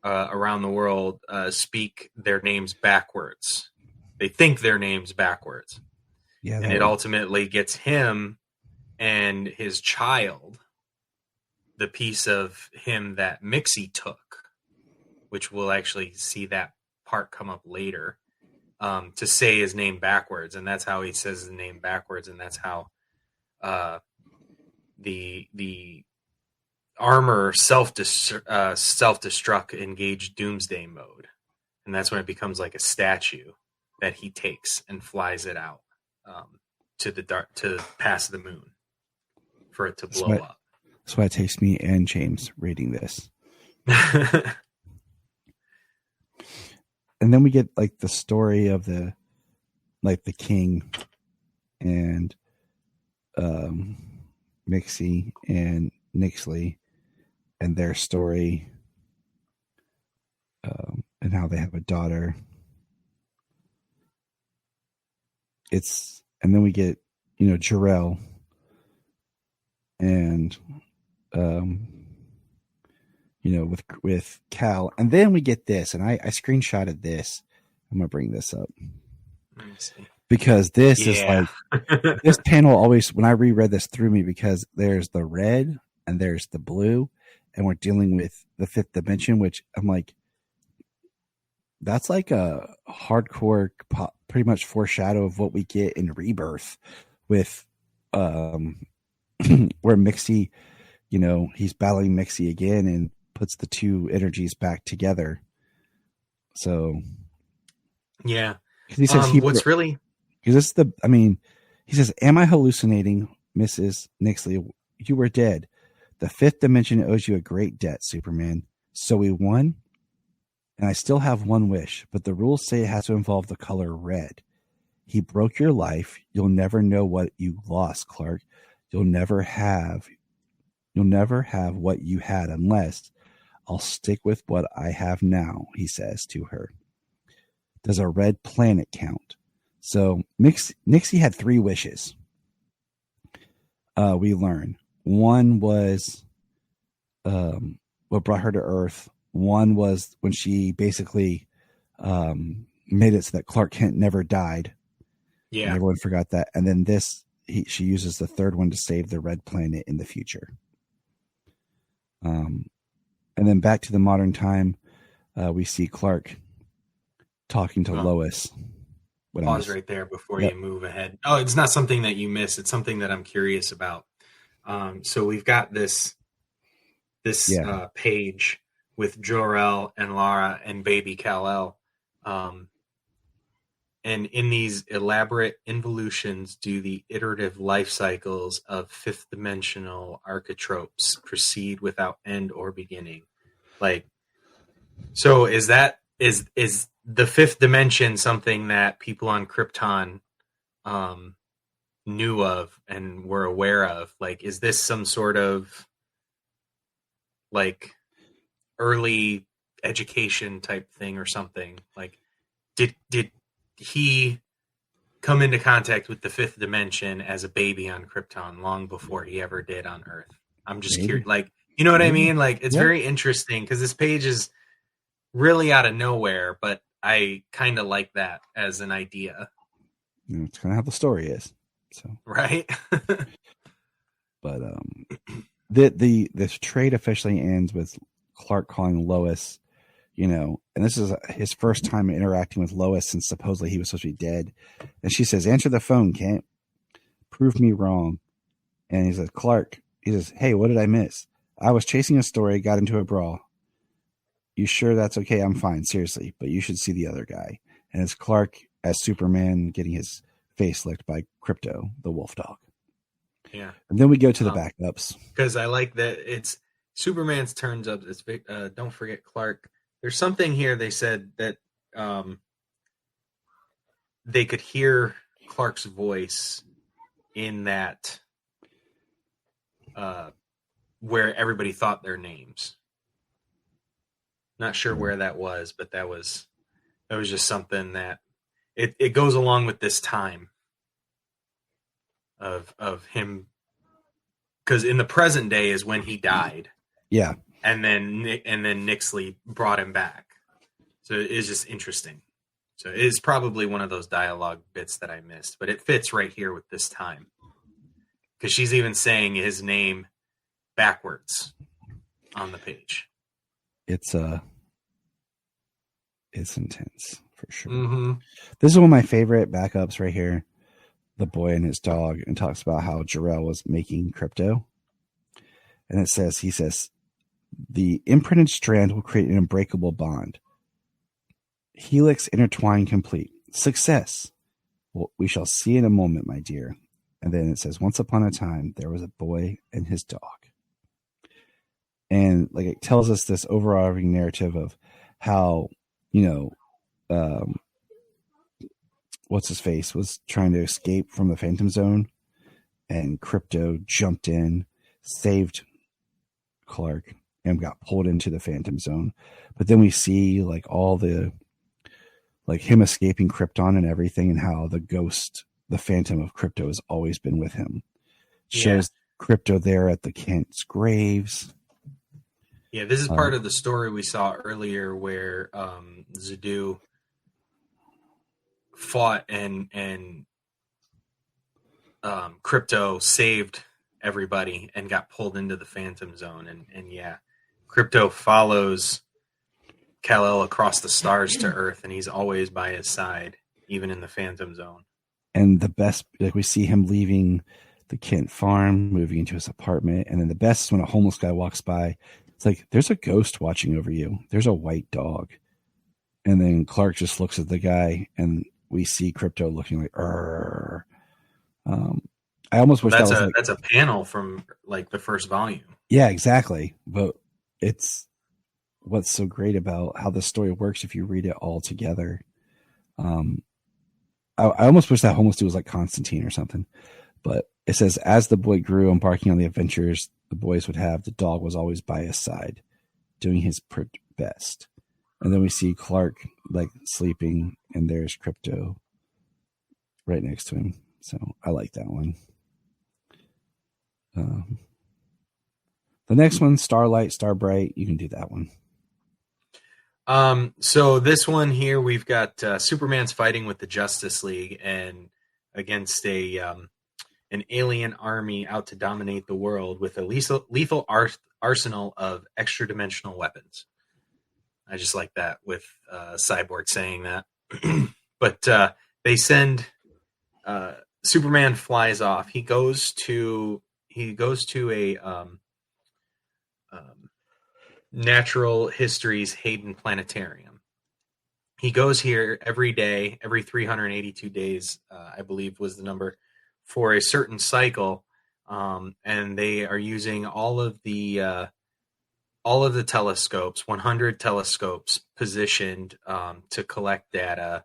around the world speak their names backwards they think their names backwards. Yeah, And it ultimately gets him and his child the piece of him that Mixie took, which we'll actually see that part come up later, to say his name backwards. And that's how he says his name backwards. And that's how the armor self-destruct engage doomsday mode. And that's when it becomes like a statue that he takes and flies it out to past the moon for it to blow up. That's why it takes me and James reading this. And then we get like the story of the king and Mixie and Nixley and their story, and how they have a daughter. And then we get, Jarrell and with Cal, and then we get this, and I screenshotted this. I'm gonna bring this up. Let me see. Because this is like this panel always, when I reread this, threw me, because there's the red and there's the blue, and we're dealing with the fifth dimension, which I'm like, that's like a hardcore pretty much foreshadow of what we get in Rebirth with where Mixie, he's battling Mixie again and puts the two energies back together. So yeah, he says what's really, because he says, "Am I hallucinating, Mrs. Nixley? You were dead. The fifth dimension owes you a great debt, Superman. So we won, and I still have one wish, but the rules say it has to involve the color red. He broke your life. You'll never know what you lost, Clark. You'll never have what you had unless I'll stick with what I have now," he says to her. "Does a red planet count?" So Nixie had 3 wishes. We learn. One was what brought her to Earth. One was when she basically made it so that Clark Kent never died. Yeah. And everyone forgot that. And then she uses the third one to save the red planet in the future. And then back to the modern time, we see Clark talking to Lois. Pause right there before you move ahead. Oh, it's not something that you miss. It's something that I'm curious about. So we've got this page with Jor-El and Lara and baby Kal-El. And in these elaborate involutions do the iterative life cycles of fifth dimensional archetypes proceed without end or beginning. Like, so is the fifth dimension something that people on Krypton knew of and were aware of? Like, is this some sort of like early education type thing or something? Like, did he come into contact with the fifth dimension as a baby on Krypton long before he ever did on Earth? I'm just curious. Like, you know what I mean? Like, it's very interesting because this page is really out of nowhere, but I kind of like that as an idea. It's kind of how the story is. So right. But the trade officially ends with Clark calling Lois, and this is his first time interacting with Lois since supposedly he was supposed to be dead. And she says, "Answer the phone, Kent. Prove me wrong." And he says, "Clark," he says, "Hey, what did I miss? I was chasing a story, got into a brawl. You sure that's okay?" "I'm fine, seriously, but you should see the other guy." And it's Clark as Superman getting his face licked by Crypto, the wolf dog. Yeah. And then we go to the backups. Because I like that it's Superman's turns up. It's don't forget Clark. There's something here they said that they could hear Clark's voice in that where everybody thought their names. Not sure where that was, but that was just something that it goes along with this time of him, because in the present day is when he died. Yeah. And then Nixley brought him back. So it is just interesting. So it is probably one of those dialogue bits that I missed, but it fits right here with this time. Because she's even saying his name backwards on the page. It's intense for sure. Mm-hmm. This is one of my favorite backups right here. The boy and his dog, and talks about how Jarrell was making crypto. And he says, the imprinted strand will create an unbreakable bond. Helix intertwined complete. Success. Well, we shall see in a moment, my dear. And then it says, once upon a time, there was a boy and his dog. And like it tells us this overarching narrative of how, what's his face was trying to escape from the Phantom Zone, and Crypto jumped in, saved Clark, and got pulled into the Phantom Zone. But then we see like all the, like him escaping Krypton and everything, and how the ghost, the Phantom of Crypto, has always been with him. Shows Crypto there at the Kent's graves. Yeah, this is part of the story we saw earlier where Zadu fought and Crypto saved everybody and got pulled into the Phantom Zone. And yeah, Crypto follows Kal-El across the stars to Earth, and he's always by his side, even in the Phantom Zone. And the best, like we see him leaving the Kent farm, moving into his apartment. And then the best is when a homeless guy walks by. It's like, there's a ghost watching over you. There's a white dog. And then Clark just looks at the guy, and we see Crypto looking like, I almost wish that's a panel from like the first volume. Yeah, exactly. But it's what's so great about how the story works if you read it all together. I almost wish that homeless dude was like Constantine or something. But it says, as the boy grew, embarking on the adventures the boys would have, the dog was always by his side, doing his best. And then we see Clark like sleeping, and there's Crypto right next to him. So I like that one. The next one, Starlight, Starbright, you can do that one. So this one here, we've got Superman's fighting with the Justice League and against an alien army out to dominate the world with a lethal arsenal of extra-dimensional weapons. I just like that with Cyborg saying that. But they send Superman flies off. He goes to a Natural History's Hayden Planetarium. He goes here every day, every 382 days, I believe was the number, for a certain cycle, and they are using all of the telescopes, 100 telescopes positioned to collect data,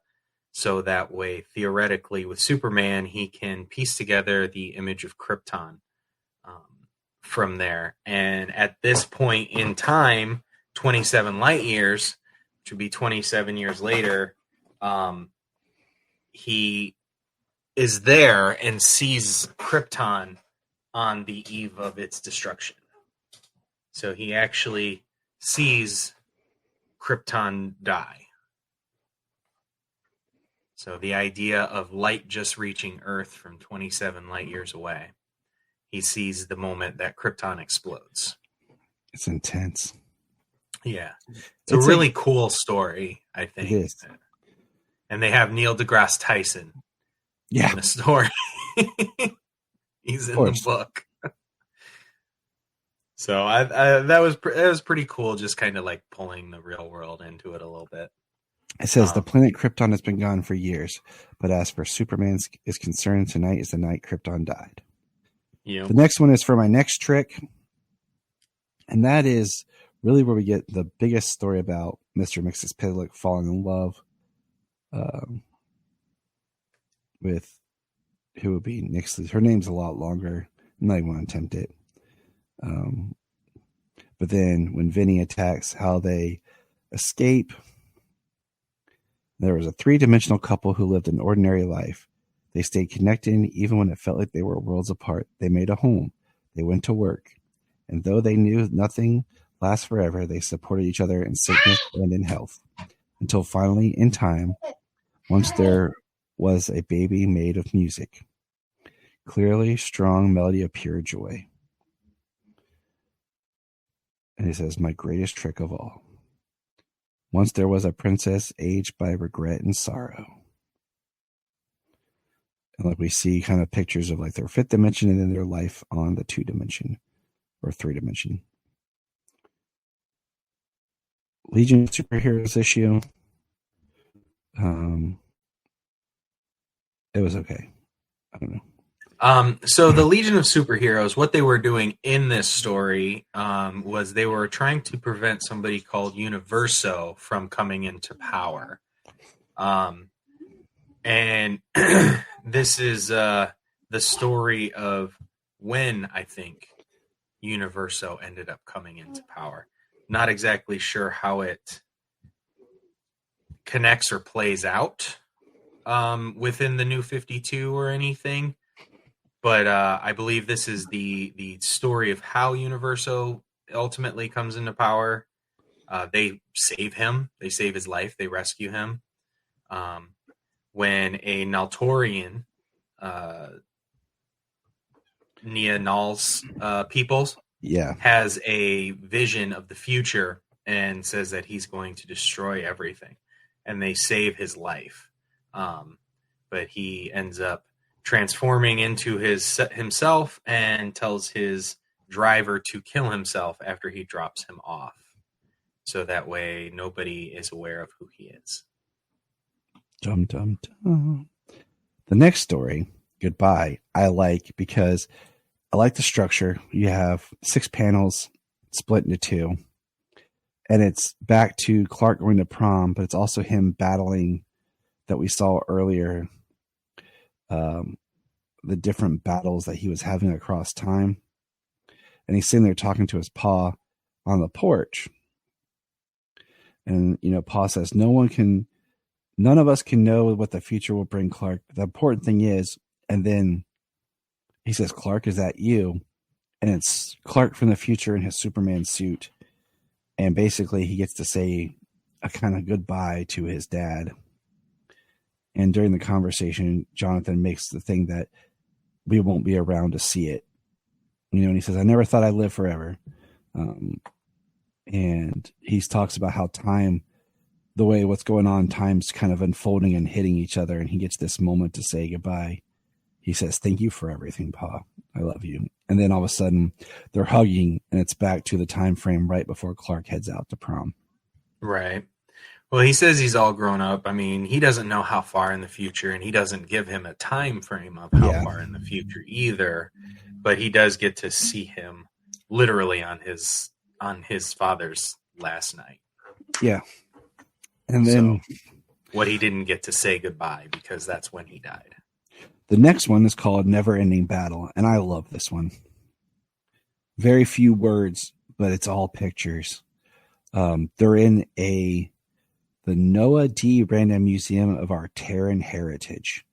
so that way, theoretically, with Superman, he can piece together the image of Krypton from there. And at this point in time, 27 light years, which would be 27 years later, he is there and sees Krypton on the eve of its destruction. So he actually sees Krypton die. So the idea of light just reaching Earth from 27 light years away, he sees the moment that Krypton explodes. It's intense. Yeah. It's a really cool story, I think. It is. And they have Neil deGrasse Tyson in the story. He's in the book. So that was pretty cool, just kind of like pulling the real world into it a little bit. It says the planet Krypton has been gone for years, but as for Superman is concerned, tonight is the night Krypton died. Yep. The next one is for my next trick, and that is really where we get the biggest story about Mr. Mxyzptlk falling in love with who would be Nixley. Her name's a lot longer. I'm not even going to attempt it. But then when Vinny attacks, how they escape. There was a 3-dimensional couple who lived an ordinary life. They stayed connected even when it felt like they were worlds apart. They made a home. They went to work. And though they knew nothing lasts forever, they supported each other in sickness and in health. Until finally, in time, Once there was a baby made of music, clearly strong melody of pure joy. And he says, my greatest trick of all. Once there was a princess aged by regret and sorrow. And like we see kind of pictures of like their fifth dimension and then their life on the 2-dimension or 3-dimension. Legion of Superheroes issue. It was okay. I don't know. So the Legion of Superheroes, what they were doing in this story was they were trying to prevent somebody called Universo from coming into power. And this is the story of when, I think, Universo ended up coming into power. Not exactly sure how it connects or plays out within the New 52 or anything. But I believe this is the story of how Universo ultimately comes into power. They save him. They save his life. They rescue him. When a Naltorian, Nia Nal's peoples, has a vision of the future and says that he's going to destroy everything. And they save his life. But he ends up transforming into himself and tells his driver to kill himself after he drops him off. So that way nobody is aware of who he is. Dum, dum, dum. The next story, Goodbye, I like because I like the structure. You have 6 panels split into 2. And it's back to Clark going to prom, but it's also him battling that we saw earlier. The different battles that he was having across time. And he's sitting there talking to his pa on the porch. And, Pa says, none of us can know what the future will bring, Clark. The important thing is, and then he says, Clark, is that you? And it's Clark from the future in his Superman suit. And basically he gets to say a kind of goodbye to his dad. And during the conversation, Jonathan makes the thing that we won't be around to see it. And he says, I never thought I'd live forever. And he talks about how time, the way what's going on, time's kind of unfolding and hitting each other. And he gets this moment to say goodbye. He says, thank you for everything, Pa. I love you. And then all of a sudden they're hugging and it's back to the time frame right before Clark heads out to prom. Right. Well, he says he's all grown up. I mean, he doesn't know how far in the future, and he doesn't give him a time frame of how far in the future either. But he does get to see him literally on his father's last night. Yeah. And then what he didn't get to say goodbye because that's when he died. The next one is called Never Ending Battle, and I love this one. Very few words, but it's all pictures. They're in the Noah D. Random Museum of our Terran Heritage.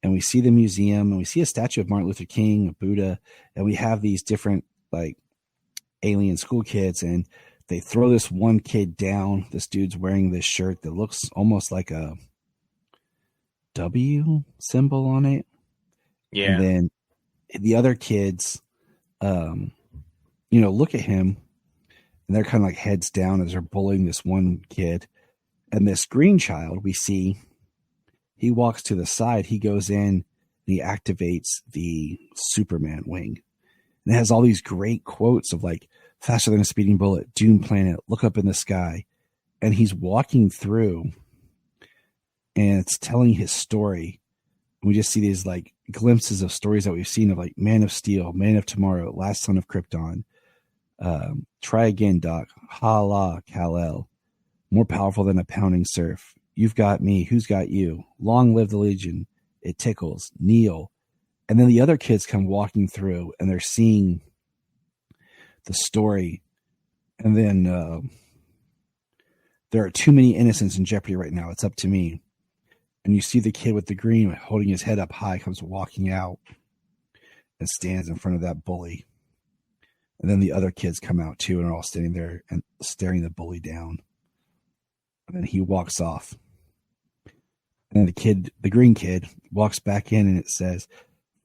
And we see the museum, and we see a statue of Martin Luther King, a Buddha, and we have these different, like, alien school kids, and they throw this one kid down. This dude's wearing this shirt that looks almost like a W symbol on it. Yeah. And then the other kids, look at him, and they're kind of like heads down as they're bullying this one kid. And this green child, we see, he walks to the side. He goes in and he activates the Superman wing. And it has all these great quotes of like, faster than a speeding bullet, Dune Planet, look up in the sky. And he's walking through and it's telling his story. And we just see these like glimpses of stories that we've seen of like Man of Steel, Man of Tomorrow, Last Son of Krypton. Try again, Doc. Ha-la, Kal-El. More powerful than a pounding surf. You've got me. Who's got you? Long live the Legion. It tickles. Kneel. And then the other kids come walking through and they're seeing the story. And then there are too many innocents in jeopardy right now. It's up to me. And you see the kid with the green holding his head up high comes walking out and stands in front of that bully. And then the other kids come out too and are all standing there and staring the bully down. And then he walks off. And the green kid, walks back in and it says,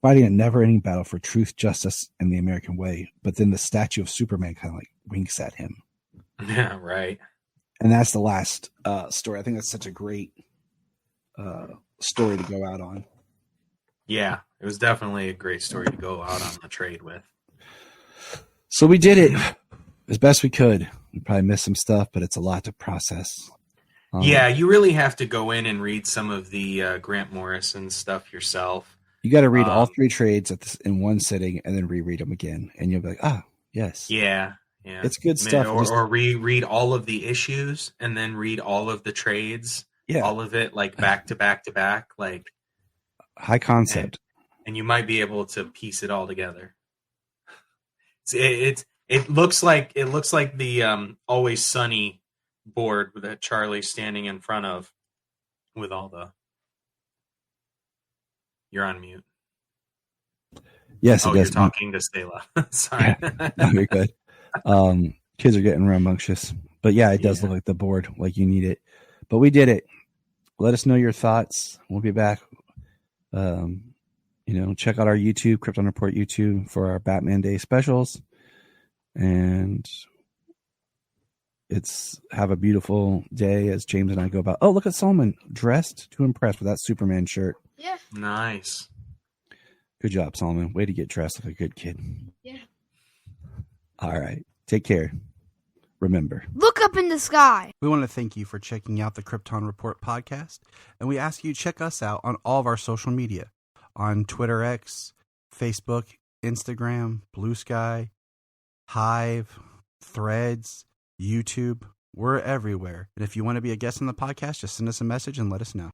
fighting a never-ending battle for truth, justice, and the American way. But then the statue of Superman kind of like winks at him. Yeah, right. And that's the last story. I think that's such a great story to go out on. Yeah, it was definitely a great story to go out on the trade with. So we did it as best we could. We probably missed some stuff, but it's a lot to process. Yeah, you really have to go in and read some of the Grant Morrison stuff yourself. You got to read all 3 trades in one sitting and then reread them again. And you'll be like, yes. Yeah. It's good stuff. Or reread all of the issues and then read all of the trades. Yeah. All of it, like back to back to back. Like high concept. And you might be able to piece it all together. It looks like the Always Sunny board that Charlie's standing in front of with all the... You're on mute. Yes, it does. You're talking to Stella. Sorry. Yeah. No, you're good. Kids are getting rambunctious. But yeah, it does look like the board, like you need it. But we did it. Let us know your thoughts. We'll be back. Check out our YouTube, Krypton Report YouTube, for our Batman Day specials. And have a beautiful day as James and I go about. Oh, look at Solomon dressed to impress with that Superman shirt. Yeah. Nice. Good job, Solomon. Way to get dressed like a good kid. Yeah. All right. Take care. Remember, look up in the sky. We want to thank you for checking out the Krypton Report podcast, and we ask you to check us out on all of our social media, on Twitter X, Facebook, Instagram, Blue Sky, Hive, Threads, YouTube. We're everywhere. And if you want to be a guest on the podcast, just send us a message and let us know.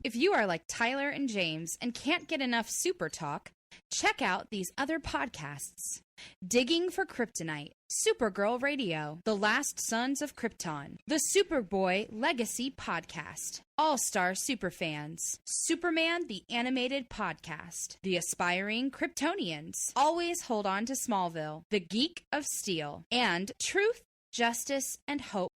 If you are like Tyler and James and can't get enough super talk, check out these other podcasts. Digging for Kryptonite, Supergirl Radio, The Last Sons of Krypton, the Superboy Legacy Podcast, All-Star Superfans, Superman the Animated Podcast, The Aspiring Kryptonians, Always Hold On to Smallville, The Geek of Steel, and Truth, Justice, and Hope